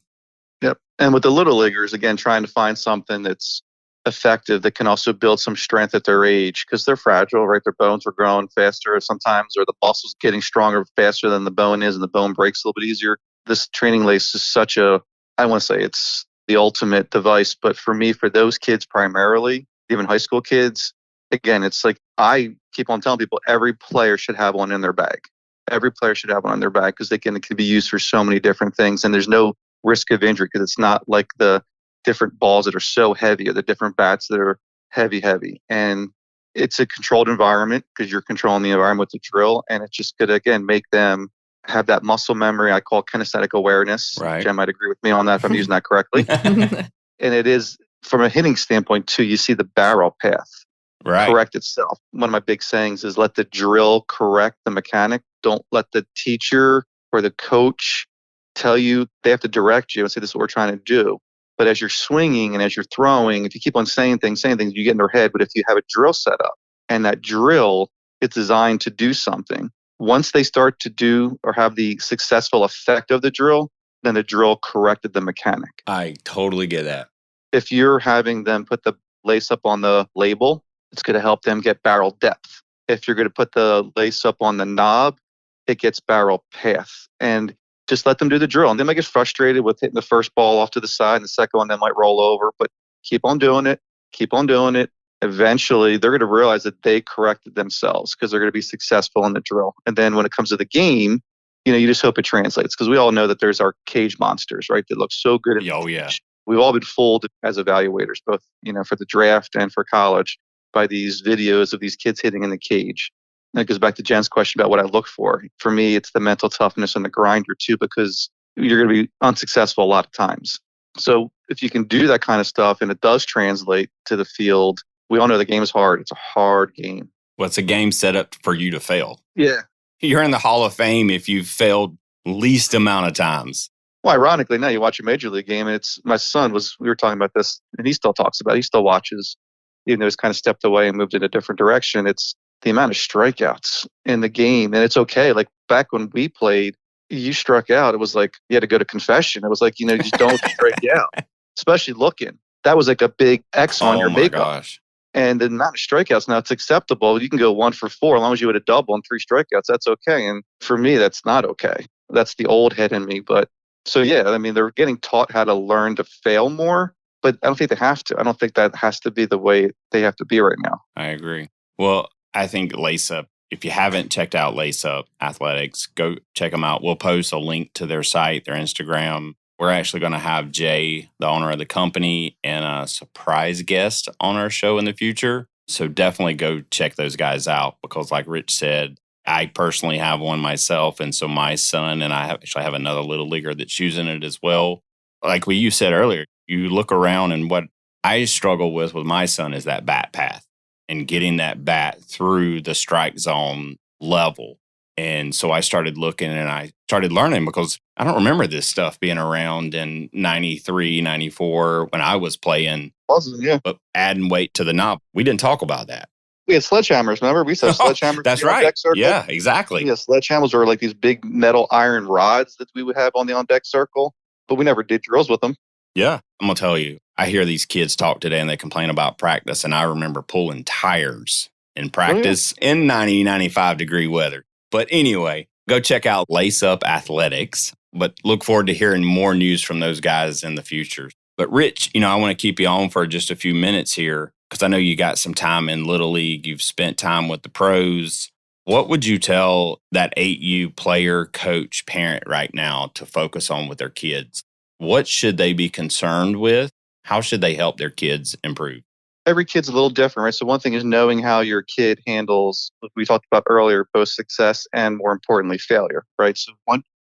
Yep. And with the Little Leaguers, again, trying to find something that's effective that can also build some strength at their age because they're fragile, right? Their bones are growing faster sometimes, or the muscle's getting stronger faster than the bone is, and the bone breaks a little bit easier. This training lace is such I want to say it's the ultimate device, but for me, for those kids primarily, even high school kids, again, it's like I keep on telling people every player should have one in their bag. Every player should have one in their bag because it can be used for so many different things, and there's no risk of injury because it's not like the different balls that are so heavy or the different bats that are heavy. And it's a controlled environment because you're controlling the environment with the drill. And it's just going to, again, make them have that muscle memory I call kinesthetic awareness. Right. Jen might agree with me on that if I'm using that correctly. And it is, from a hitting standpoint, too, you see the barrel path correct itself. One of my big sayings is let the drill correct the mechanic. Don't let the teacher or the coach tell you. They have to direct you and say, this is what we're trying to do. But as you're swinging and as you're throwing, if you keep on saying things, you get in their head. But if you have a drill set up and that drill is designed to do something, once they start to do or have the successful effect of the drill, then the drill corrected the mechanic. I totally get that. If you're having them put the lace up on the label, it's going to help them get barrel depth. If you're going to put the lace up on the knob, it gets barrel path. And just let them do the drill. And they might get frustrated with hitting the first ball off to the side and the second one, they might roll over, but keep on doing it. Keep on doing it. Eventually, they're going to realize that they corrected themselves because they're going to be successful in the drill. And then when it comes to the game, you just hope it translates because we all know that there's our cage monsters, right? That look so good. We've all been fooled as evaluators, both, for the draft and for college by these videos of these kids hitting in the cage. And it goes back to Jen's question about what I look for. For me, it's the mental toughness and the grinder too, because you're going to be unsuccessful a lot of times. So if you can do that kind of stuff and it does translate to the field, we all know the game is hard. It's a hard game. Well, it's a game set up for you to fail. Yeah. You're in the Hall of Fame if you've failed least amount of times. Well, ironically, now you watch a major league game, and it's my son we were talking about this, and he still talks about it. He still watches, even though he's kind of stepped away and moved in a different direction. It's the amount of strikeouts in the game, and it's okay. Like back when we played, you struck out, it was like you had to go to confession. It was like, you just don't strike out, especially looking. That was like a big X on your makeup. Gosh. And the amount of strikeouts now, it's acceptable. You can go 1 for 4 as long as you hit a double and 3 strikeouts. That's okay. And for me, that's not okay. That's the old head in me. But so, yeah, I mean, they're getting taught how to learn to fail more, but I don't think they have to. I don't think that has to be the way they have to be right now. I agree. Well, I think Lace Up, if you haven't checked out Lace Up Athletics, go check them out. We'll post a link to their site, their Instagram. We're actually going to have Jay, the owner of the company, and a surprise guest on our show in the future. So definitely go check those guys out because like Rich said, I personally have one myself. And so my son and I actually have another little leaguer that's using it as well. Like what you said earlier, you look around and what I struggle with my son is that bat path and getting that bat through the strike zone level. And so I started looking and I started learning because I don't remember this stuff being around in 93, 94 when I was playing. Awesome, yeah. But adding weight to the knob, we didn't talk about that. We had sledgehammers, remember? We used to have sledgehammers. That's on right. deck circle. Yeah, exactly. Yeah, sledgehammers were like these big metal iron rods that we would have on the on-deck circle, but we never did drills with them. Yeah, I'm going to tell you, I hear these kids talk today and they complain about practice, and I remember pulling tires in practice in 90, 95 degree weather. But anyway, go check out Lace Up Athletics, but look forward to hearing more news from those guys in the future. But Rich, I want to keep you on for just a few minutes here because I know you got some time in Little League. You've spent time with the pros. What would you tell that 8U player, coach, parent right now to focus on with their kids? What should they be concerned with? How should they help their kids improve? Every kid's a little different, right? So one thing is knowing how your kid handles, what we talked about earlier, both success and more importantly, failure, right? So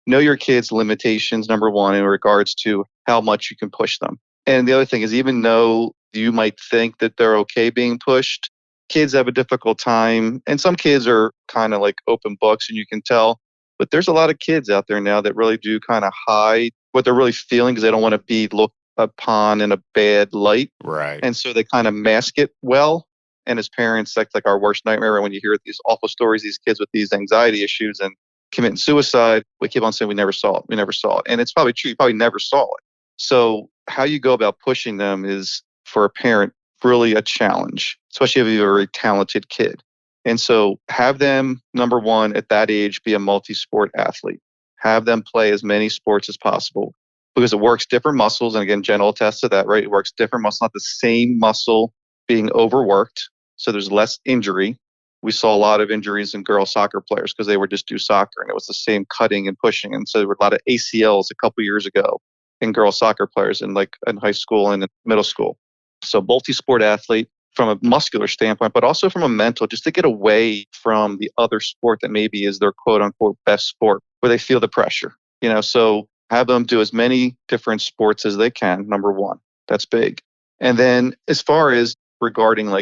know your kid's limitations, number one, in regards to how much you can push them. And the other thing is, even though you might think that they're okay being pushed, kids have a difficult time. And some kids are kind of like open books and you can tell, but there's a lot of kids out there now that really do kind of hide what they're really feeling because they don't want to be looked upon in a bad light. Right. And so they kind of mask it well. And as parents, that's like our worst nightmare when you hear these awful stories, these kids with these anxiety issues and committing suicide. We keep on saying we never saw it. We never saw it. And it's probably true. You probably never saw it. So how you go about pushing them is for a parent really a challenge, especially if you have a very talented kid. And so have them, number one, at that age, be a multi-sport athlete. Have them play as many sports as possible because it works different muscles. And again, Jen will attest to that, right? It works different muscles, not the same muscle being overworked. So there's less injury. We saw a lot of injuries in girl soccer players because they would just do soccer and it was the same cutting and pushing. And so there were a lot of ACLs a couple years ago in girl soccer players in high school and in middle school. So multi-sport athlete from a muscular standpoint, but also from a mental, just to get away from the other sport that maybe is their quote unquote best sport where they feel the pressure, so have them do as many different sports as they can. Number one, that's big. And then as far as regarding,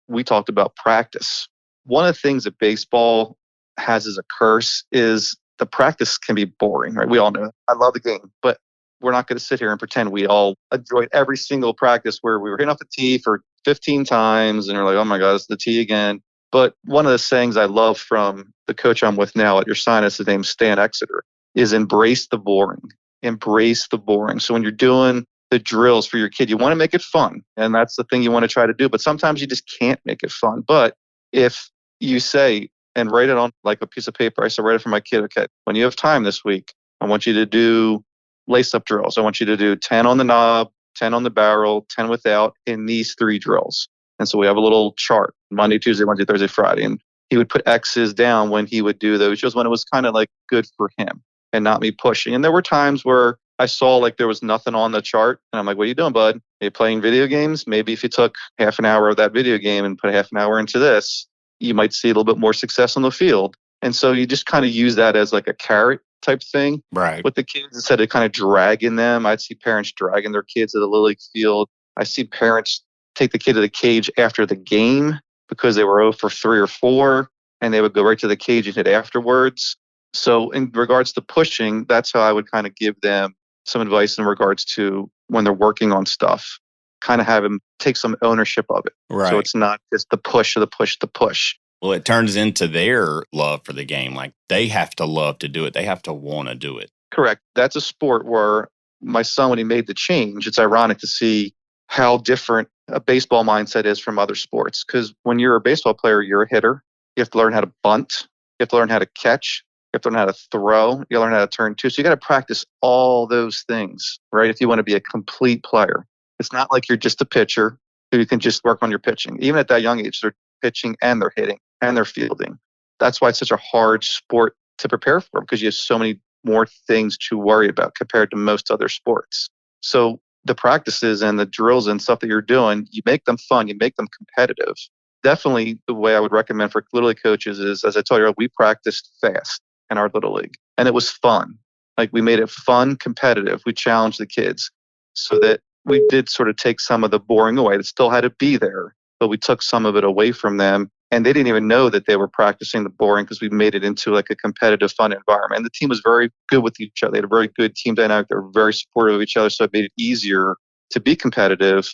we talked about practice, one of the things that baseball has as a curse is the practice can be boring, right? We all know. I love the game, but we're not going to sit here and pretend we all enjoyed every single practice where we were hitting off the tee for 15 times and you're like, oh my God, it's the tee again. But one of the sayings I love from the coach I'm with now at your sinus, his name's Stan Exeter, is embrace the boring. Embrace the boring. So when you're doing the drills for your kid, you want to make it fun. And that's the thing you want to try to do. But sometimes you just can't make it fun. But if you say, and write it on like a piece of paper, I said, write it for my kid. Okay, when you have time this week, I want you to do lace-up drills. I want you to do 10 on the knob, 10 on the barrel, 10 without in these 3 drills. And so we have a little chart, Monday, Tuesday, Wednesday, Thursday, Friday. And he would put X's down when he would do those drills when it was kind of like good for him and not me pushing. And there were times where I saw there was nothing on the chart. And I'm like, what are you doing, bud? Are you playing video games? Maybe if you took half an hour of that video game and put half an hour into this, you might see a little bit more success on the field. And so you just kind of use that as like a carrot type thing. Right. With the kids, instead of kind of dragging them, I'd see parents dragging their kids to the Little League field. I see parents take the kid to the cage after the game because they were 0 for 3 or 4. and they would go right to the cage and hit afterwards. So in regards to pushing, that's how I would kind of give them some advice in regards to when they're working on stuff, kind of have them take some ownership of it. Right. So it's not just the push of the push, the push. Well, it turns into their love for the game. Like they have to love to do it. They have to want to do it. Correct. That's a sport where my son, when he made the change, it's ironic to see how different a baseball mindset is from other sports. Because when you're a baseball player, you're a hitter. You have to learn how to bunt. You have to learn how to catch. You have to learn how to throw. You learn how to turn too. So you got to practice all those things, right? If you want to be a complete player, it's not like you're just a pitcher who you can just work on your pitching. Even at that young age, they're pitching and they're hitting and they're fielding. That's why it's such a hard sport to prepare for, because you have so many more things to worry about compared to most other sports. So the practices and the drills and stuff that you're doing, you make them fun, you make them competitive. Definitely the way I would recommend for Little League coaches is, as I told you, we practiced fast in our Little League and it was fun. Like we made it fun, competitive. We challenged the kids so that we did sort of take some of the boring away. It still had to be there, but we took some of it away from them. And they didn't even know that they were practicing the boring because we made it into like a competitive, fun environment. And the team was very good with each other. They had a very good team dynamic. They were very supportive of each other. So it made it easier to be competitive.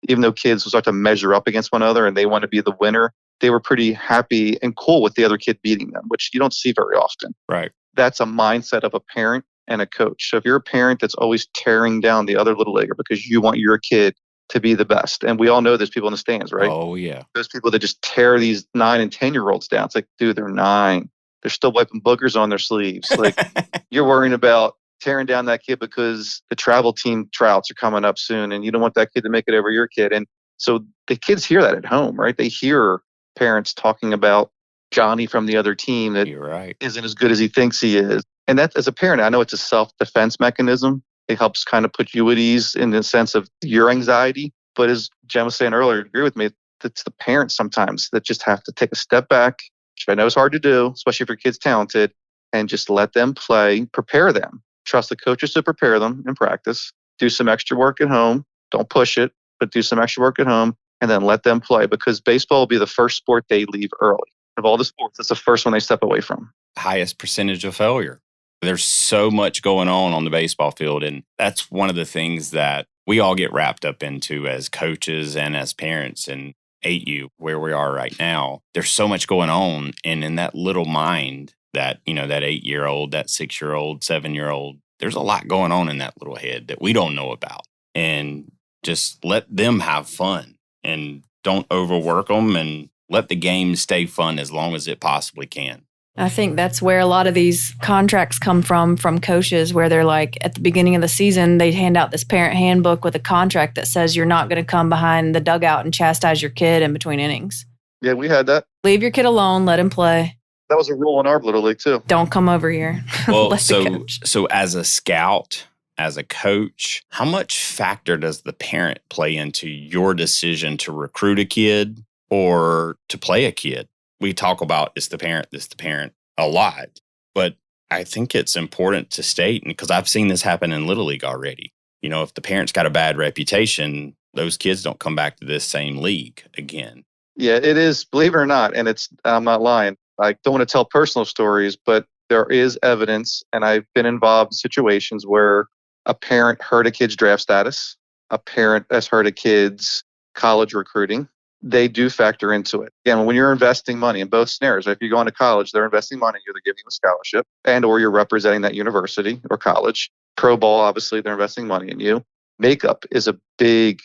Even though kids would start to measure up against one another and they want to be the winner, they were pretty happy and cool with the other kid beating them, which you don't see very often. Right. That's a mindset of a parent and a coach. So if you're a parent that's always tearing down the other little leaguer because you want your kid to be the best. And we all know there's people in the stands, right? Oh, yeah. Those people that just tear these 9 and 10-year-olds down. It's like, dude, they're 9. They're still wiping boogers on their sleeves. Like you're worrying about tearing down that kid because the travel team tryouts are coming up soon and you don't want that kid to make it over your kid. And so the kids hear that at home, right? They hear parents talking about Johnny from the other team that You're right. isn't as good as he thinks he is. And that, as a parent, I know it's a self-defense mechanism. It helps kind of put you at ease in the sense of your anxiety. But as Jen was saying earlier, agree with me, it's the parents sometimes that just have to take a step back, which I know is hard to do, especially if your kid's talented, and just let them play, prepare them. Trust the coaches to prepare them in practice. Do some extra work at home. Don't push it, but do some extra work at home and then let them play, because baseball will be the first sport they leave early. Of all the sports, it's the first one they step away from. Highest percentage of failure. There's so much going on the baseball field. And that's one of the things that we all get wrapped up into as coaches and as parents. And 8U, where we are right now, there's so much going on. And in that little mind, that, that 8-year-old, that 6-year-old, 7-year-old, there's a lot going on in that little head that we don't know about. And just let them have fun and don't overwork them and let the game stay fun as long as it possibly can. I think that's where a lot of these contracts come from coaches, where they're like, at the beginning of the season, they hand out this parent handbook with a contract that says you're not going to come behind the dugout and chastise your kid in between innings. Yeah, we had that. Leave your kid alone. Let him play. That was a rule in our Little League too. Don't come over here. Well, so as a scout, as a coach, how much factor does the parent play into your decision to recruit a kid or to play a kid? We talk about it's the parent a lot, but I think it's important to state, because I've seen this happen in Little League already. If the parent's got a bad reputation, those kids don't come back to this same league again. Yeah, it is, believe it or not, and I'm not lying. I don't want to tell personal stories, but there is evidence, and I've been involved in situations where a parent hurt a kid's draft status, a parent has hurt a kid's college recruiting. They do factor into it. Again, when you're investing money in both scenarios, if you're going to college, they're investing money, you're giving you a scholarship, and or you're representing that university or college. Pro ball, obviously, they're investing money in you. Makeup is a big,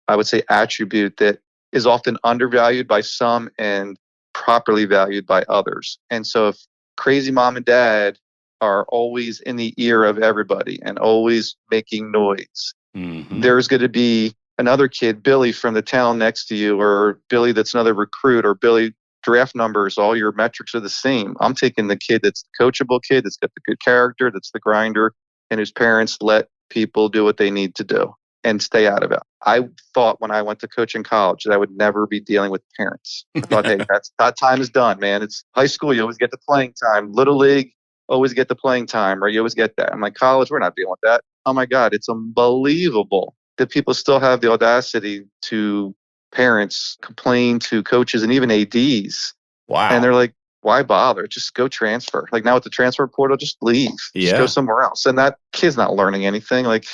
I would say, attribute that is often undervalued by some and properly valued by others. And so if crazy mom and dad are always in the ear of everybody and always making noise, there's going to be another kid, Billy from the town next to you, or Billy that's another recruit, or Billy draft numbers, all your metrics are the same. I'm taking the kid that's the coachable kid, that's got the good character, that's the grinder, and whose parents let people do what they need to do and stay out of it. I thought when I went to coach in college that I would never be dealing with parents. I thought, hey, that time is done, man. It's high school, you always get the playing time. Little League, always get the playing time, right? You always get that. I'm like, college, we're not dealing with that. Oh my God, it's unbelievable that people still have the audacity to parents complain to coaches and even ADs Wow. And they're like, why bother? Just go transfer. Like now with the transfer portal, just leave. Just go somewhere else. And that kid's not learning anything. Like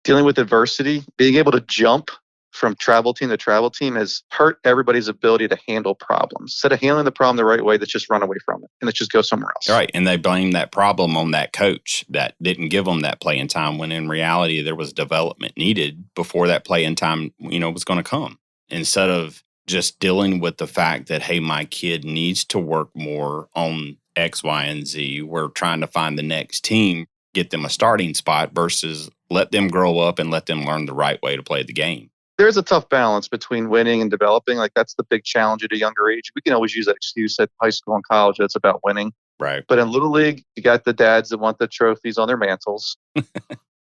dealing with adversity, being able to jump from travel team to travel team has hurt everybody's ability to handle problems. Instead of handling the problem the right way, let's just run away from it and let's just go somewhere else. Right. And they blame that problem on that coach that didn't give them that playing time when in reality there was development needed before that playing time, was going to come. Instead of just dealing with the fact that, hey, my kid needs to work more on X, Y, and Z. We're trying to find the next team, get them a starting spot versus let them grow up and let them learn the right way to play the game. There's a tough balance between winning and developing. Like that's the big challenge at a younger age. We can always use that excuse at high school and college. That's about winning. Right. But in Little League, you got the dads that want the trophies on their mantles.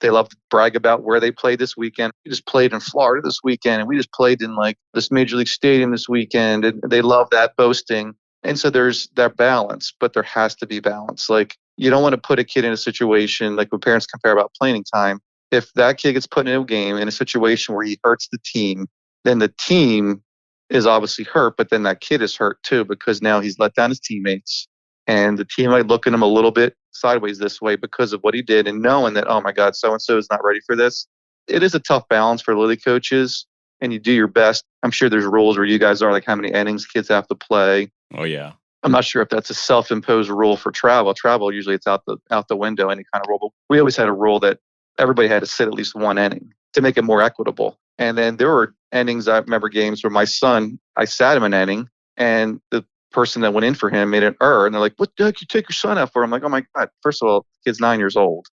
They love to brag about where they played this weekend. We just played in Florida this weekend, and we just played in like this major league stadium this weekend. And they love that boasting. And so there's that balance, but there has to be balance. Like you don't want to put a kid in a situation like when parents compare about playing time. If that kid gets put in a game in a situation where he hurts the team, then the team is obviously hurt, but then that kid is hurt too because now he's let down his teammates. And the team might look at him a little bit sideways this way because of what he did and knowing that, oh my God, so-and-so is not ready for this. It is a tough balance for Lily coaches and you do your best. I'm sure there's rules where you guys are like how many innings kids have to play. Oh, yeah. I'm not sure if that's a self-imposed rule for travel. Travel, usually it's out the window, any kind of rule. But we always had a rule that everybody had to sit at least one inning to make it more equitable. And then there were innings, I remember games where my son, I sat him an inning and the person that went in for him made an error. And they're like, what the heck you take your son out for? I'm like, oh my God, first of all, the kid's 9 years old.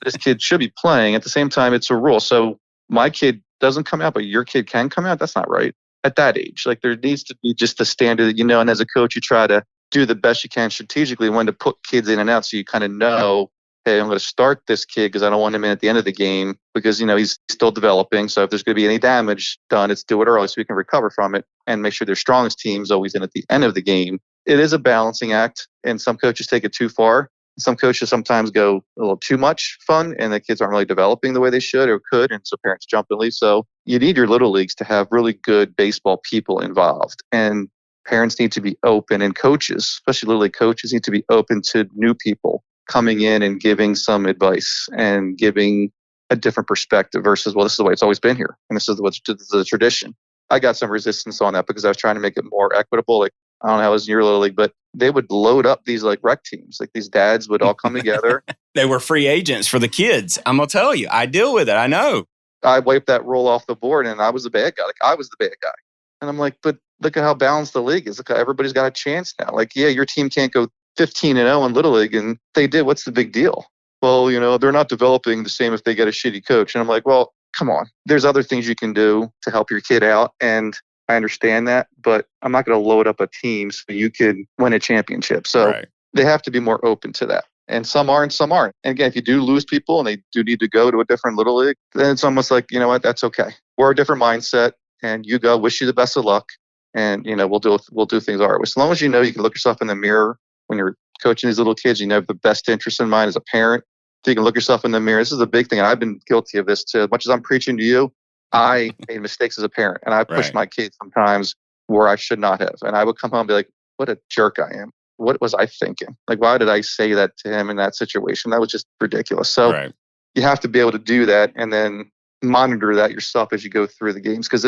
This kid should be playing. At the same time, it's a rule. So my kid doesn't come out, but your kid can come out. That's not right at that age. Like there needs to be just a standard that, and as a coach, you try to do the best you can strategically when to put kids in and out. So you kind of know, hey, I'm going to start this kid because I don't want him in at the end of the game because, he's still developing. So if there's going to be any damage done, let's do it early so we can recover from it and make sure their strongest team's always in at the end of the game. It is a balancing act, and some coaches take it too far. Some coaches sometimes go a little too much fun, and the kids aren't really developing the way they should or could, and so parents jump and leave. So you need your little leagues to have really good baseball people involved, and parents need to be open, and coaches, especially little league coaches, need to be open to new people coming in and giving some advice and giving a different perspective versus, well, this is the way it's always been here. And this is the tradition. I got some resistance on that because I was trying to make it more equitable. Like, I don't know how it was in your little league, but they would load up these like rec teams. Like these dads would all come together. They were free agents for the kids. I'm going to tell you, I deal with it. I know. I wiped that rule off the board and I was the bad guy. Like I was the bad guy. And I'm like, but look at how balanced the league is. Look how everybody's got a chance now. Like, yeah, your team can't go 15-0 in Little League, and they did. What's the big deal? Well, they're not developing the same if they get a shitty coach. And I'm like, well, come on. There's other things you can do to help your kid out, and I understand that, but I'm not going to load up a team so you can win a championship. So They have to be more open to that. And some are and some aren't. And again, if you do lose people and they do need to go to a different Little League, then it's almost like, you know what, that's okay. We're a different mindset, and you go, wish you the best of luck. And, we'll do things our way. As long as you can look yourself in the mirror when you're coaching these little kids, have the best interest in mind as a parent. So you can look yourself in the mirror. This is a big thing. And I've been guilty of this too. As much as I'm preaching to you, I made mistakes as a parent. And I pushed my kids sometimes where I should not have. And I would come home and be like, what a jerk I am. What was I thinking? Like, why did I say that to him in that situation? That was just ridiculous. So you have to be able to do that and then monitor that yourself as you go through the games. Because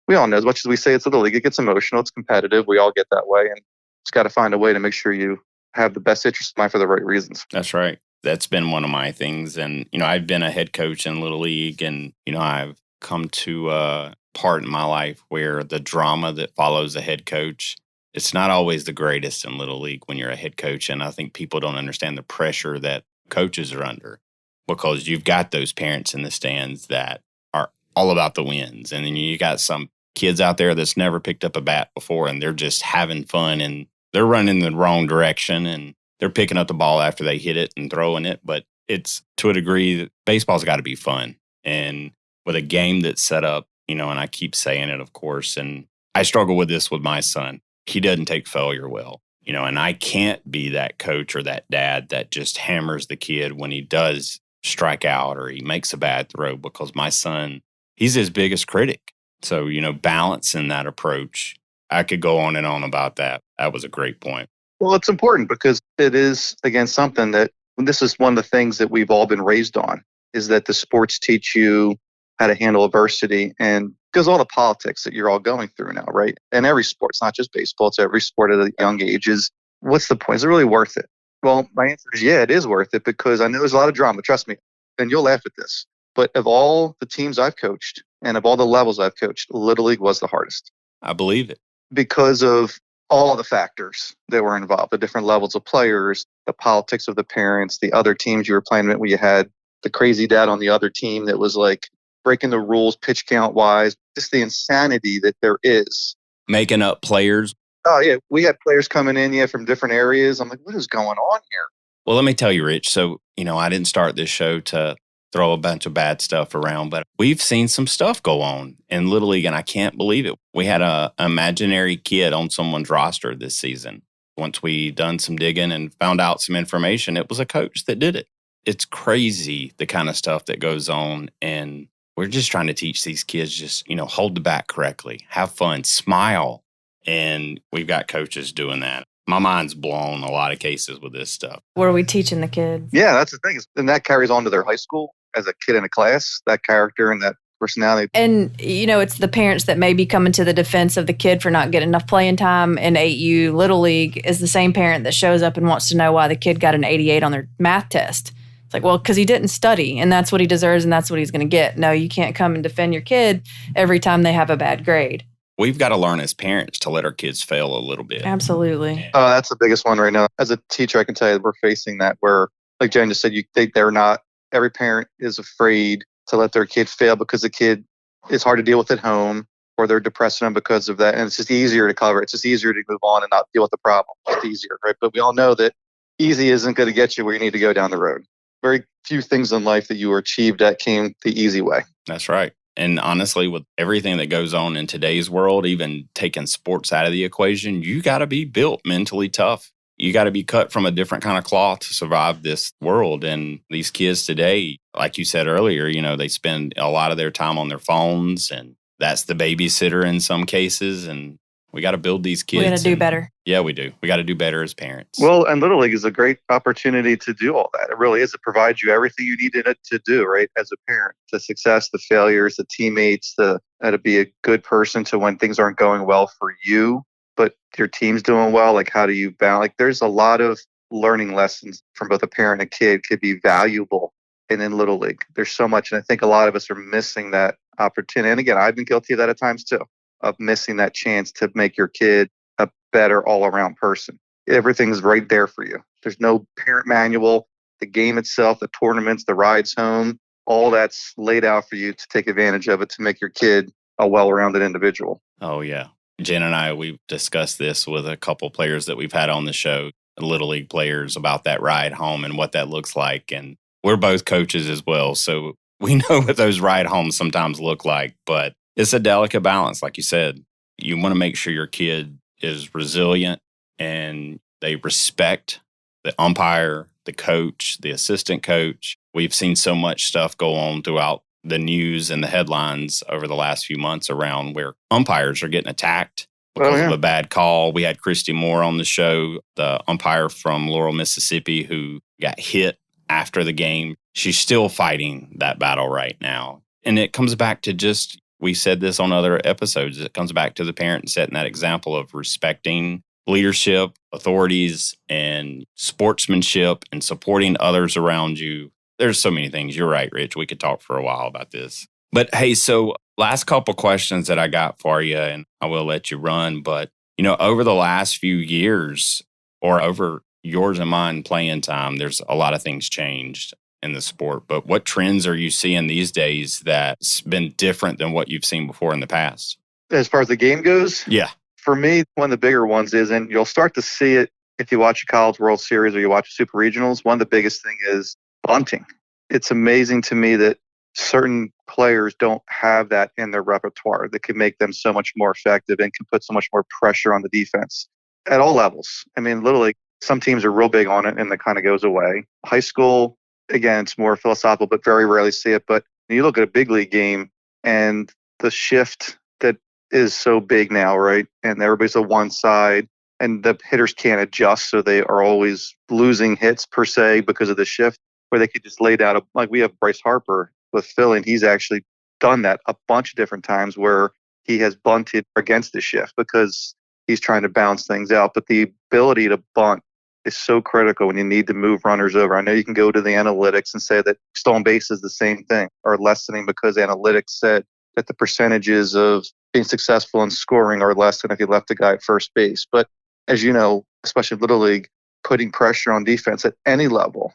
we all know, as much as we say it's Little League, it gets emotional. It's competitive. We all get that way. And just got to find a way to make sure you have the best interest in mind for the right reasons. That's right. That's been one of my things. And, I've been a head coach in Little League, and, I've come to a part in my life where the drama that follows a head coach, it's not always the greatest in Little League when you're a head coach. And I think people don't understand the pressure that coaches are under, because you've got those parents in the stands that are all about the wins. And then you got some kids out there that's never picked up a bat before, and they're just having fun, and they're running in the wrong direction, and they're picking up the ball after they hit it and throwing it. But it's, to a degree, baseball's got to be fun. And with a game that's set up, and I keep saying it, of course, and I struggle with this with my son. He doesn't take failure well, and I can't be that coach or that dad that just hammers the kid when he does strike out or he makes a bad throw, because my son, he's his biggest critic. So, balancing that approach I could go on and on about that. That was a great point. Well, it's important because it is, again, something that this is one of the things that we've all been raised on, is that the sports teach you how to handle adversity, and because all the politics that you're all going through now, right? And every sport, it's not just baseball, it's every sport at a young age, is what's the point? Is it really worth it? Well, my answer is yeah, it is worth it, because I know there's a lot of drama, trust me, and you'll laugh at this. But of all the teams I've coached and of all the levels I've coached, Little League was the hardest. I believe it. Because of all the factors that were involved, the different levels of players, the politics of the parents, the other teams you were playing with, where you had the crazy dad on the other team that was like breaking the rules pitch count wise, just the insanity that there is. Making up players. Oh, yeah. We had players coming in, from different areas. I'm like, what is going on here? Well, let me tell you, Rich. So, I didn't start this show to throw a bunch of bad stuff around, but we've seen some stuff go on in Little League, and I can't believe it. We had an imaginary kid on someone's roster this season. Once we done some digging and found out some information, it was a coach that did it. It's crazy, the kind of stuff that goes on, and we're just trying to teach these kids just, hold the bat correctly, have fun, smile, and we've got coaches doing that. My mind's blown a lot of cases with this stuff. What are we teaching the kids? Yeah, that's the thing. And that carries on to their high school as a kid in a class, that character and that personality. And, it's the parents that may be coming to the defense of the kid for not getting enough playing time in 8U Little League is the same parent that shows up and wants to know why the kid got an 88 on their math test. It's like, well, because he didn't study and that's what he deserves and that's what he's going to get. No, you can't come and defend your kid every time they have a bad grade. We've got to learn as parents to let our kids fail a little bit. Absolutely. Oh, that's the biggest one right now. As a teacher, I can tell you we're facing that where, like Jen just said, they're not, every parent is afraid to let their kid fail because the kid is hard to deal with at home, or they're depressing them because of that. And it's just easier to cover. It's just easier to move on and not deal with the problem. It's easier, right? But we all know that easy isn't going to get you where you need to go down the road. Very few things in life that you achieved that came the easy way. That's right. And honestly, with everything that goes on in today's world, even taking sports out of the equation, you got to be built mentally tough. You got to be cut from a different kind of cloth to survive this world. And these kids today, like you said earlier, they spend a lot of their time on their phones, and that's the babysitter in some cases. And we got to build these kids. We got to do better. Yeah, we do. We got to do better as parents. Well, and Little League is a great opportunity to do all that. It really is. It provides you everything you need it to do, right? As a parent, the success, the failures, the teammates, how to be a good person to when things aren't going well for you, but your team's doing well. Like, how do you balance? Like, there's a lot of learning lessons from both a parent and a kid could be valuable. And in Little League, there's so much. And I think a lot of us are missing that opportunity. And again, I've been guilty of that at times too, of missing that chance to make your kid a better all-around person. Everything's right there for you. There's no parent manual. The game itself, the tournaments, the rides home, all that's laid out for you to take advantage of it to make your kid a well-rounded individual. Oh, yeah. Jen and I, we've discussed this with a couple players that we've had on the show, Little League players, about that ride home and what that looks like. And we're both coaches as well, so we know what those ride homes sometimes look like. But it's a delicate balance, like you said. You want to make sure your kid is resilient and they respect the umpire, the coach, the assistant coach. We've seen so much stuff go on throughout the news and the headlines over the last few months around where umpires are getting attacked because of a bad call. We had Christy Moore on the show, the umpire from Laurel, Mississippi, who got hit after the game. She's still fighting that battle right now. And it comes back to just, we said this on other episodes, it comes back to the parent setting that example of respecting leadership, authorities, and sportsmanship and supporting others around you. There's so many things. You're right, Rich. We could talk for a while about this. But hey, so last couple questions that I got for you, and I will let you run. But, over the last few years, or over yours and mine playing time, there's a lot of things changed in the sport. But what trends are you seeing these days that's been different than what you've seen before in the past? As far as the game goes? Yeah. For me, one of the bigger ones is, and you'll start to see it if you watch a College World Series or you watch Super Regionals, one of the biggest thing is bunting. It's amazing to me that certain players don't have that in their repertoire that can make them so much more effective and can put so much more pressure on the defense at all levels. I mean, literally, some teams are real big on it and that kind of goes away. High school, again, it's more philosophical, but very rarely see it. But you look at a big league game and the shift that is so big now, right? And everybody's on one side and the hitters can't adjust. So they are always losing hits per se because of the shift, where they could just lay down like we have Bryce Harper with Philly, and he's actually done that a bunch of different times where he has bunted against the shift because he's trying to balance things out. But the ability to bunt is so critical when you need to move runners over. I know you can go to the analytics and say that stolen base is the same thing or lessening because analytics said that the percentages of being successful in scoring are less than if you left a guy at first base. But as you know, especially Little League, putting pressure on defense at any level,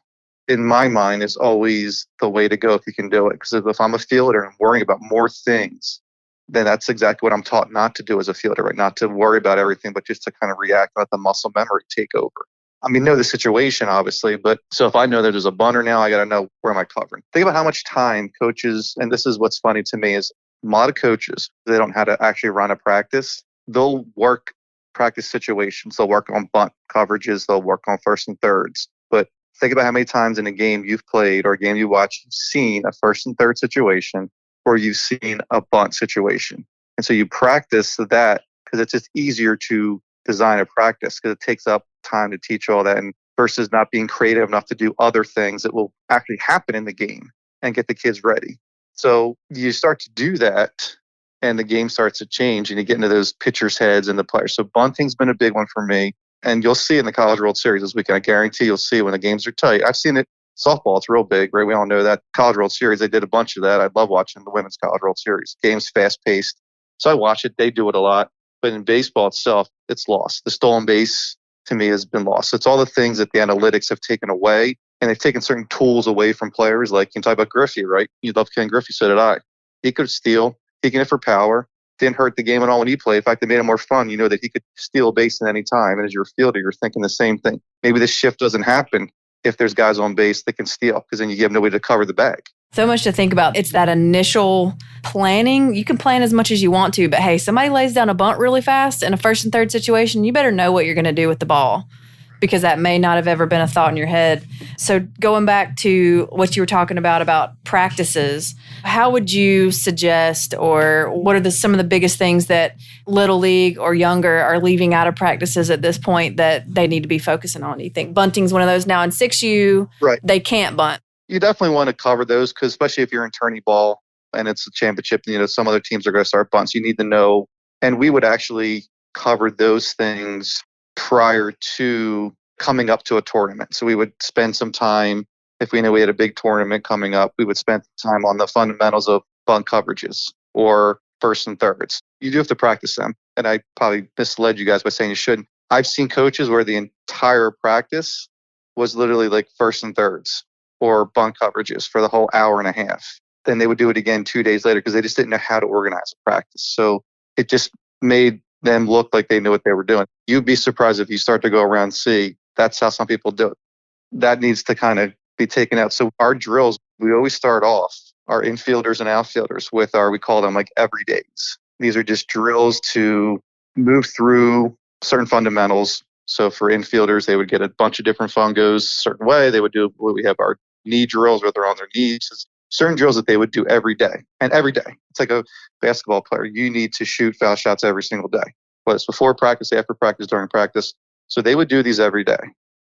in my mind, is always the way to go if you can do it. Because if I'm a fielder and worrying about more things, then that's exactly what I'm taught not to do as a fielder, right? Not to worry about everything, but just to kind of react, let the muscle memory take over. I mean, know the situation, obviously, but so if I know that there's a bunter now, I got to know where am I covering. Think about how much time coaches, and this is what's funny to me, is a lot of coaches, they don't know how to actually run a practice. They'll work practice situations. They'll work on bunt coverages. They'll work on first and thirds. But think about how many times in a game you've played or a game you watched, you've seen a first and third situation or you've seen a bunt situation. And so you practice that because it's just easier to design a practice because it takes up time to teach all that, and versus not being creative enough to do other things that will actually happen in the game and get the kids ready. So you start to do that and the game starts to change and you get into those pitchers' heads and the players. So bunting's been a big one for me. And you'll see in the College World Series this weekend. I guarantee you'll see when the games are tight. I've seen it. Softball, it's real big, right? We all know that. College World Series, they did a bunch of that. I love watching the Women's College World Series. Game's fast-paced. So I watch it. They do it a lot. But in baseball itself, it's lost. The stolen base, to me, has been lost. So it's all the things that the analytics have taken away. And they've taken certain tools away from players. Like you can talk about Griffey, right? You love Ken Griffey, so did I. He could steal. He can hit for power. Didn't hurt the game at all when he played. In fact, it made it more fun. You know that he could steal a base at any time. And as your fielder, you're thinking the same thing. Maybe this shift doesn't happen if there's guys on base that can steal because then you give nobody to cover the bag. So much to think about. It's that initial planning. You can plan as much as you want to, but hey, somebody lays down a bunt really fast in a first and third situation, you better know what you're going to do with the ball because that may not have ever been a thought in your head. So going back to what you were talking about practices, how would you suggest or what are some of the biggest things that Little League or younger are leaving out of practices at this point that they need to be focusing on? Do you think bunting's one of those now in 6U? Right. They can't bunt. You definitely want to cover those because especially if you're in tourney ball and it's a championship, you know, some other teams are going to start bunts. You need to know. And we would actually cover those things prior to coming up to a tournament. So we would spend some time, if we knew we had a big tournament coming up, we would spend time on the fundamentals of bunt coverages or first and thirds. You do have to practice them. And I probably misled you guys by saying you shouldn't. I've seen coaches where the entire practice was literally like first and thirds or bunt coverages for the whole hour and a half. Then they would do it again 2 days later because they just didn't know how to organize a practice. So it just made them look like they knew what they were doing. You'd be surprised if you start to go around and see that's how some people do it. That needs to kind of be taken out. So our drills, we always start off our infielders and outfielders with we call them like everydays. These are just drills to move through certain fundamentals. So for infielders, they would get a bunch of different fungos a certain way. They would do what we have our knee drills where they're on their knees. Certain drills that they would do every day. And every day, it's like a basketball player. You need to shoot foul shots every single day. Whether it's before practice, after practice, during practice. So they would do these every day.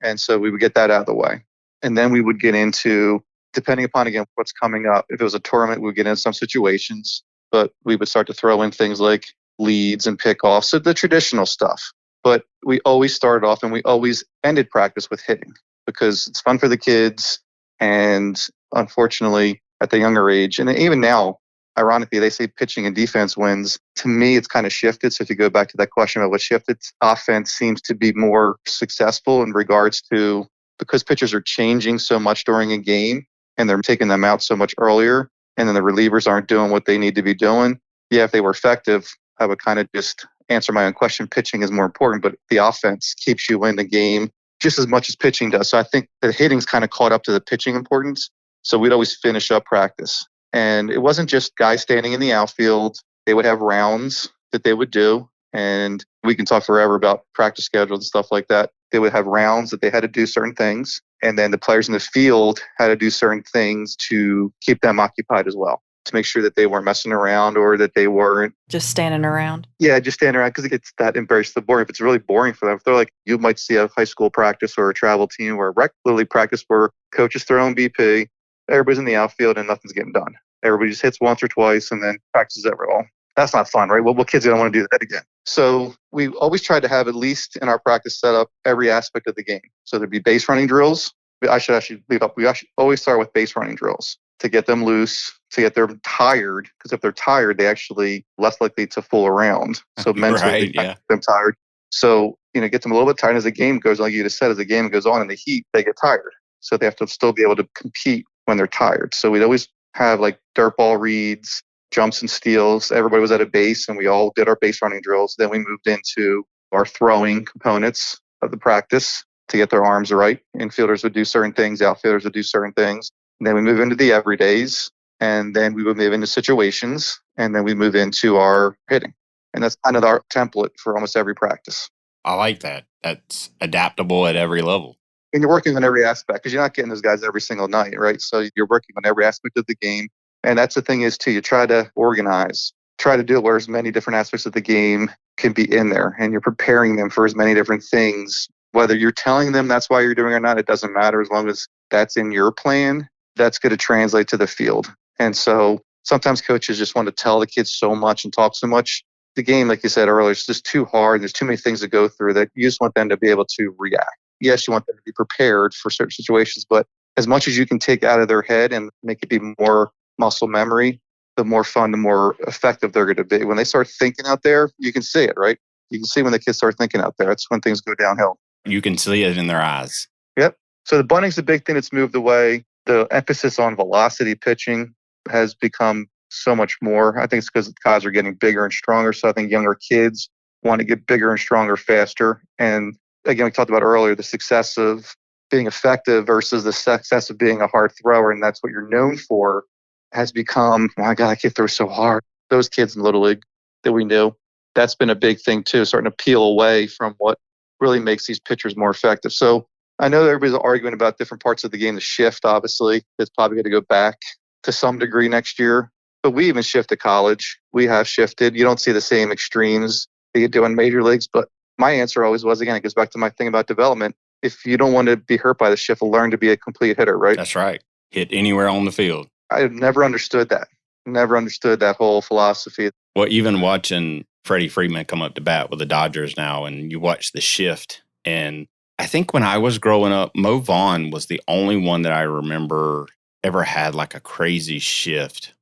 And so we would get that out of the way. And then we would get into, depending upon, again, what's coming up. If it was a tournament, we would get into some situations. But we would start to throw in things like leads and pickoffs. So the traditional stuff. But we always started off and we always ended practice with hitting because it's fun for the kids. And unfortunately, at the younger age, and even now, ironically, they say pitching and defense wins. To me, it's kind of shifted. So if you go back to that question about what shifted, offense seems to be more successful in regards to because pitchers are changing so much during a game and they're taking them out so much earlier. And then the relievers aren't doing what they need to be doing. Yeah, if they were effective, I would kind of just answer my own question. Pitching is more important, but the offense keeps you in the game just as much as pitching does. So I think the hitting's kind of caught up to the pitching importance. So we'd always finish up practice. And it wasn't just guys standing in the outfield. They would have rounds that they would do. And we can talk forever about practice schedules and stuff like that. They would have rounds that they had to do certain things. And then the players in the field had to do certain things to keep them occupied as well. to make sure that they weren't messing around or that they weren't Just standing around. just standing around, because it gets that embarrassingly boring. If it's really boring for them, if they're like, you might see a high school practice or a travel team or a rec literally practice where coaches throwing BP, everybody's in the outfield and nothing's getting done. Everybody just hits once or twice and then practices every all. That's not fun, right? Well, kids don't want to do that again. So we always tried to have, at least in our practice setup, every aspect of the game. So there'd be base running drills. I should actually leave up. We actually always start with base running drills to get them loose, to get them tired. Because if they're tired, they actually less likely to fool around. So mentally, get them tired. So, get them a little bit tired as the game goes on. Like you just said, as the game goes on in the heat, they get tired. So they have to still be able to compete when they're tired. So we'd always have like dirt ball reads, jumps and steals. Everybody was at a base and we all did our base running drills. Then we moved into our throwing components of the practice to get their arms right. Infielders would do certain things, outfielders would do certain things. And then we move into the everydays, and then we would move into situations, and then we move into our hitting. And that's kind of our template for almost every practice. I like that. That's adaptable at every level. And you're working on every aspect, because you're not getting those guys every single night, right? So you're working on every aspect of the game. And that's the thing is, too, you try to organize, try to do it where as many different aspects of the game can be in there. And you're preparing them for as many different things. Whether you're telling them that's why you're doing it or not, it doesn't matter. As long as that's in your plan, that's going to translate to the field. And so sometimes coaches just want to tell the kids so much and talk so much. The game, like you said earlier, is just too hard. There's too many things to go through that you just want them to be able to react. Yes, you want them to be prepared for certain situations, but as much as you can take out of their head and make it be more muscle memory, the more fun, the more effective they're going to be. When they start thinking out there, you can see it, right? You can see when the kids start thinking out there. That's when things go downhill. You can see it in their eyes. Yep. So the bunting's a big thing that's moved away. The emphasis on velocity pitching has become so much more. I think it's because the guys are getting bigger and stronger. So I think younger kids want to get bigger and stronger faster. And again, we talked about earlier, the success of being effective versus the success of being a hard thrower. And that's what you're known for has become, oh my God, I can't throw so hard. Those kids in Little League that we knew, that's been a big thing too, starting to peel away from what really makes these pitchers more effective. So I know everybody's arguing about different parts of the game. The shift, obviously, is probably going to go back to some degree next year. But we even shift to college. We have shifted. You don't see the same extremes that you do in major leagues. But my answer always was, again, it goes back to my thing about development. If you don't want to be hurt by the shift, learn to be a complete hitter, right? That's right. Hit anywhere on the field. I've never understood that. Never understood that whole philosophy. Well, even watching Freddie Freeman come up to bat with the Dodgers now, and you watch the shift. And I think when I was growing up, Mo Vaughn was the only one that I remember ever had like a crazy shift.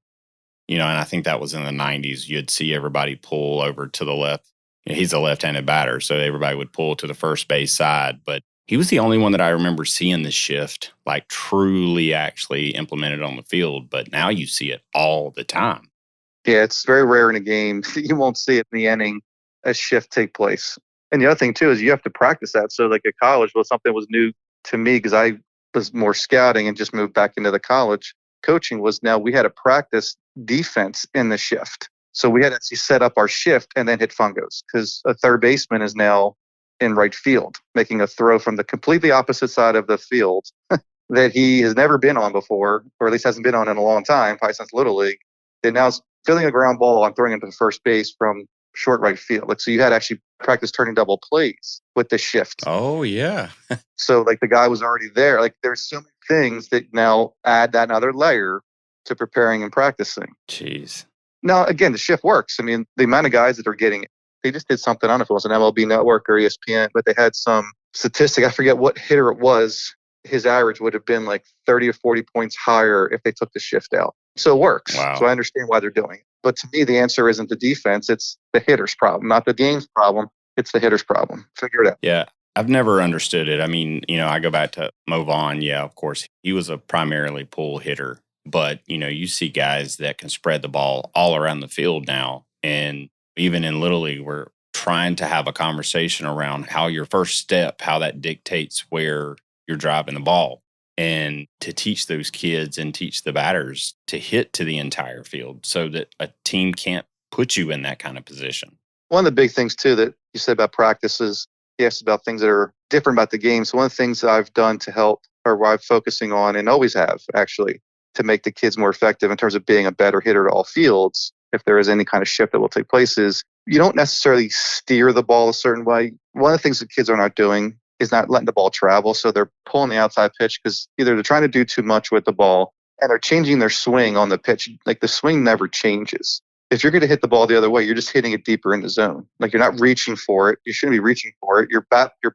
And I think that was in the 90s. You'd see everybody pull over to the left. He's a left-handed batter, so everybody would pull to the first base side. But he was the only one that I remember seeing the shift, like truly actually implemented on the field. But now you see it all the time. Yeah, it's very rare in a game. You won't see it in the inning, a shift take place. And the other thing, too, is you have to practice that. So like at college, something was new to me because I was more scouting and just moved back into the college coaching was now we had to practice defense in the shift. So we had to actually set up our shift and then hit fungos because a third baseman is now in right field, making a throw from the completely opposite side of the field that he has never been on before, or at least hasn't been on in a long time, probably since Little League. And now it's filling a ground ball and throwing it to first base from short right field. So you had to actually practice turning double plays with the shift. Oh, yeah. So the guy was already there. There's so many things that now add that another layer to preparing and practicing. Jeez. Now, again, the shift works. I mean, the amount of guys that are getting it, they just did something, I don't know if it was an MLB Network or ESPN, but they had some statistic. I forget what hitter it was. His average would have been like 30 or 40 points higher if they took the shift out. So it works. Wow. So I understand why they're doing it. But to me, the answer isn't the defense. It's the hitter's problem, not the game's problem. It's the hitter's problem. Figure it out. Yeah. I've never understood it. I mean, I go back to Mo Vaughn. Yeah, of course, he was a primarily pull hitter. But, you see guys that can spread the ball all around the field now. And even in Little League, we're trying to have a conversation around how your first step, how that dictates where you're driving the ball. And to teach those kids and teach the batters to hit to the entire field so that a team can't put you in that kind of position. One of the big things, too, that you said about practice is you asked about things that are different about the game. So one of the things that I've done to help, or what I'm focusing on, and always have, actually, to make the kids more effective in terms of being a better hitter at all fields, if there is any kind of shift that will take place, is you don't necessarily steer the ball a certain way. One of the things that kids are not doing is not letting the ball travel. So they're pulling the outside pitch because either they're trying to do too much with the ball and they're changing their swing on the pitch. Like the swing never changes. If you're going to hit the ball the other way, you're just hitting it deeper in the zone. Like you're not reaching for it. You shouldn't be reaching for it. Your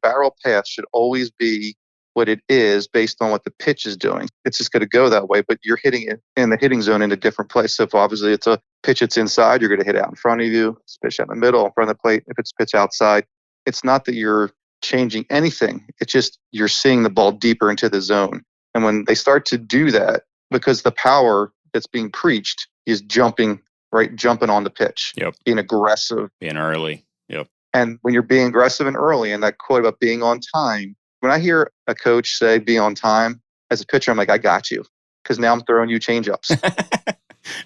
barrel path should always be what it is based on what the pitch is doing. It's just going to go that way, but you're hitting it in the hitting zone in a different place. So if obviously it's a pitch that's inside, you're going to hit it out in front of you. It's pitch out in the middle, in front of the plate. If it's pitch outside, it's not that you're changing anything. It's just you're seeing the ball deeper into the zone. And when they start to do that, because the power that's being preached is jumping on the pitch, being aggressive. Being early. Yep. And when you're being aggressive and early, and that quote about being on time, when I hear a coach say be on time, as a pitcher, I'm like, I got you. Because now I'm throwing you change-ups.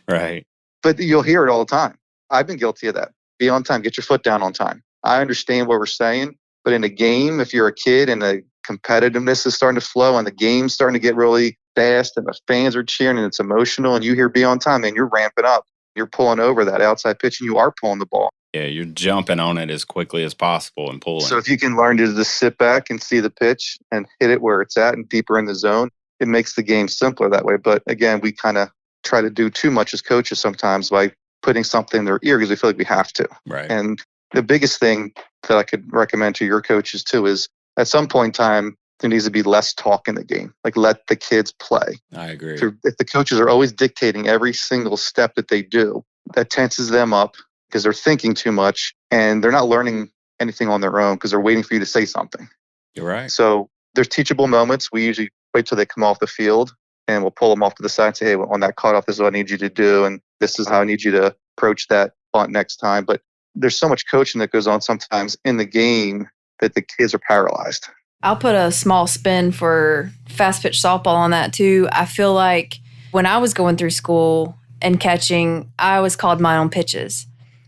Right. But you'll hear it all the time. I've been guilty of that. Be on time. Get your foot down on time. I understand what we're saying. But in a game, if you're a kid and the competitiveness is starting to flow and the game's starting to get really fast and the fans are cheering and it's emotional and you hear be on time and you're ramping up. You're pulling over that outside pitch and you are pulling the ball. Yeah, you're jumping on it as quickly as possible and pulling. So if you can learn to just sit back and see the pitch and hit it where it's at and deeper in the zone, it makes the game simpler that way. But again, we kind of try to do too much as coaches sometimes by putting something in their ear because we feel like we have to. Right. And the biggest thing that I could recommend to your coaches too is at some point in time, there needs to be less talk in the game. Like let the kids play. I agree. If the coaches are always dictating every single step that they do, that tenses them up because they're thinking too much and they're not learning anything on their own because they're waiting for you to say something. You're right. So there's teachable moments. We usually wait till they come off the field and we'll pull them off to the side and say, hey, on that cutoff, this is what I need you to do. And this is how I need you to approach that bunt next time. But there's so much coaching that goes on sometimes in the game that the kids are paralyzed. I'll put a small spin for fast pitch softball on that too. I feel like when I was going through school and catching, I always called my own pitches.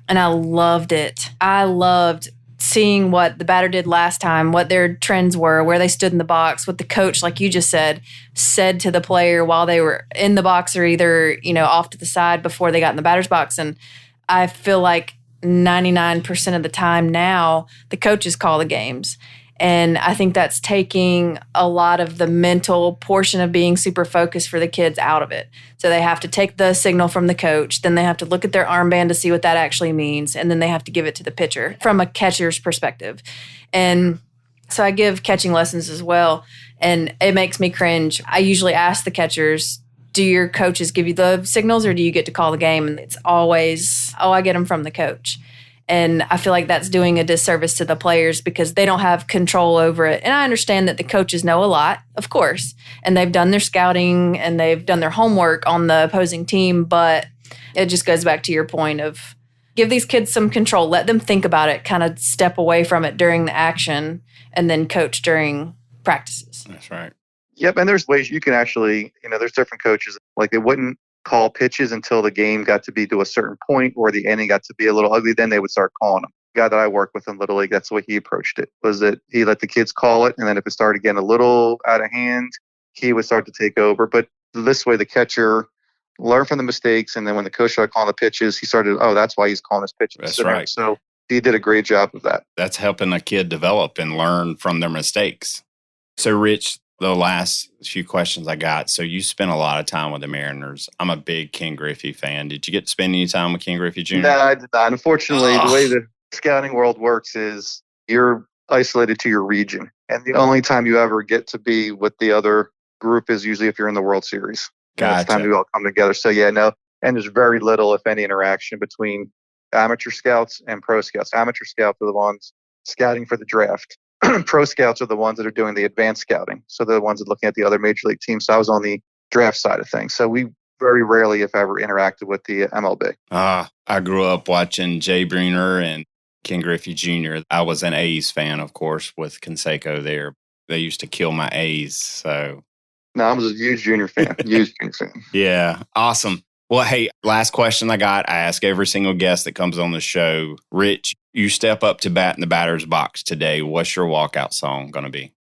And I loved it. I loved seeing what the batter did last time, what their trends were, where they stood in the box, what the coach, like you just said to the player while they were in the box or either, off to the side before they got in the batter's box. And I feel like 99% of the time now, the coaches call the games. And I think that's taking a lot of the mental portion of being super focused for the kids out of it. So they have to take the signal from the coach, then they have to look at their armband to see what that actually means, and then they have to give it to the pitcher from a catcher's perspective. And so I give catching lessons as well, and it makes me cringe. I usually ask the catchers, do your coaches give you the signals or do you get to call the game? And it's always, I get them from the coach. And I feel like that's doing a disservice to the players because they don't have control over it. And I understand that the coaches know a lot, of course, and they've done their scouting and they've done their homework on the opposing team. But it just goes back to your point of give these kids some control. Let them think about it, kind of step away from it during the action and then coach during practices. That's right. Yep. And there's ways you can actually, there's different coaches. Like they wouldn't call pitches until the game got to be to a certain point or the inning got to be a little ugly. Then they would start calling them. The guy that I work with in Little League, that's the way he approached it, was that he let the kids call it. And then if it started getting a little out of hand, he would start to take over. But this way, the catcher learned from the mistakes. And then when the coach started calling the pitches, he started, that's why he's calling this pitch. That's right. So he did a great job of that. That's helping a kid develop and learn from their mistakes. So, Rich, the last few questions I got. So you spent a lot of time with the Mariners. I'm a big Ken Griffey fan. Did you get to spend any time with Ken Griffey Jr.? No, I did not. Unfortunately, the way the scouting world works is you're isolated to your region. And the only time you ever get to be with the other group is usually if you're in the World Series. Gotcha. It's time to all come together. So, and there's very little, if any, interaction between amateur scouts and pro scouts. Amateur scouts are the ones scouting for the draft. Pro scouts are the ones that are doing the advanced scouting. So they're the ones that are looking at the other major league teams. So I was on the draft side of things. So we very rarely, if ever, interacted with the MLB. I grew up watching Jay Bruner and Ken Griffey Jr. I was an A's fan, of course, with Canseco there. They used to kill my A's. So no, I was a huge Junior fan. Yeah, awesome. Well, hey, last question I got. I ask every single guest that comes on the show. Rich, you step up to bat in the batter's box today. What's your walkout song going to be?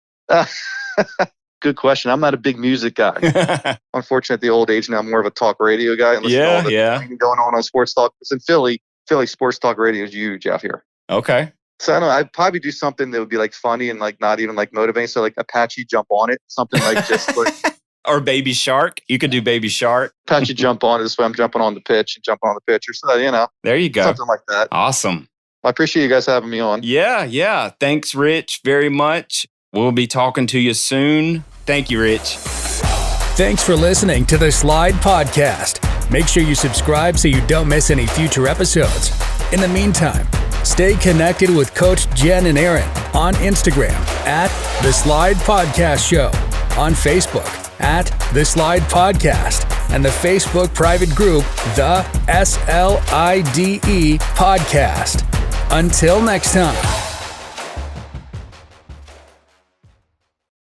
Good question. I'm not a big music guy. Unfortunately, at the old age now, I'm more of a talk radio guy. And listen to all the going on sports talk. Because in Philly sports talk radio is huge out here. Okay. So I don't know. I'd probably do something that would be like funny and like not even like motivating. So like Apache Jump On It, something like just like. Or Baby Shark. You could do Baby Shark. Apache Jump On It. This way I'm jumping on the pitch and jumping on the pitcher. So, there you go. Something like that. Awesome. I appreciate you guys having me on. Yeah. Thanks, Rich, very much. We'll be talking to you soon. Thank you, Rich. Thanks for listening to the Slide Podcast. Make sure you subscribe so you don't miss any future episodes. In the meantime, stay connected with Coach Jen and Aaron on Instagram at The Slide Podcast Show, on Facebook at The Slide Podcast, and the Facebook private group, The SLIDE Podcast. Until next time.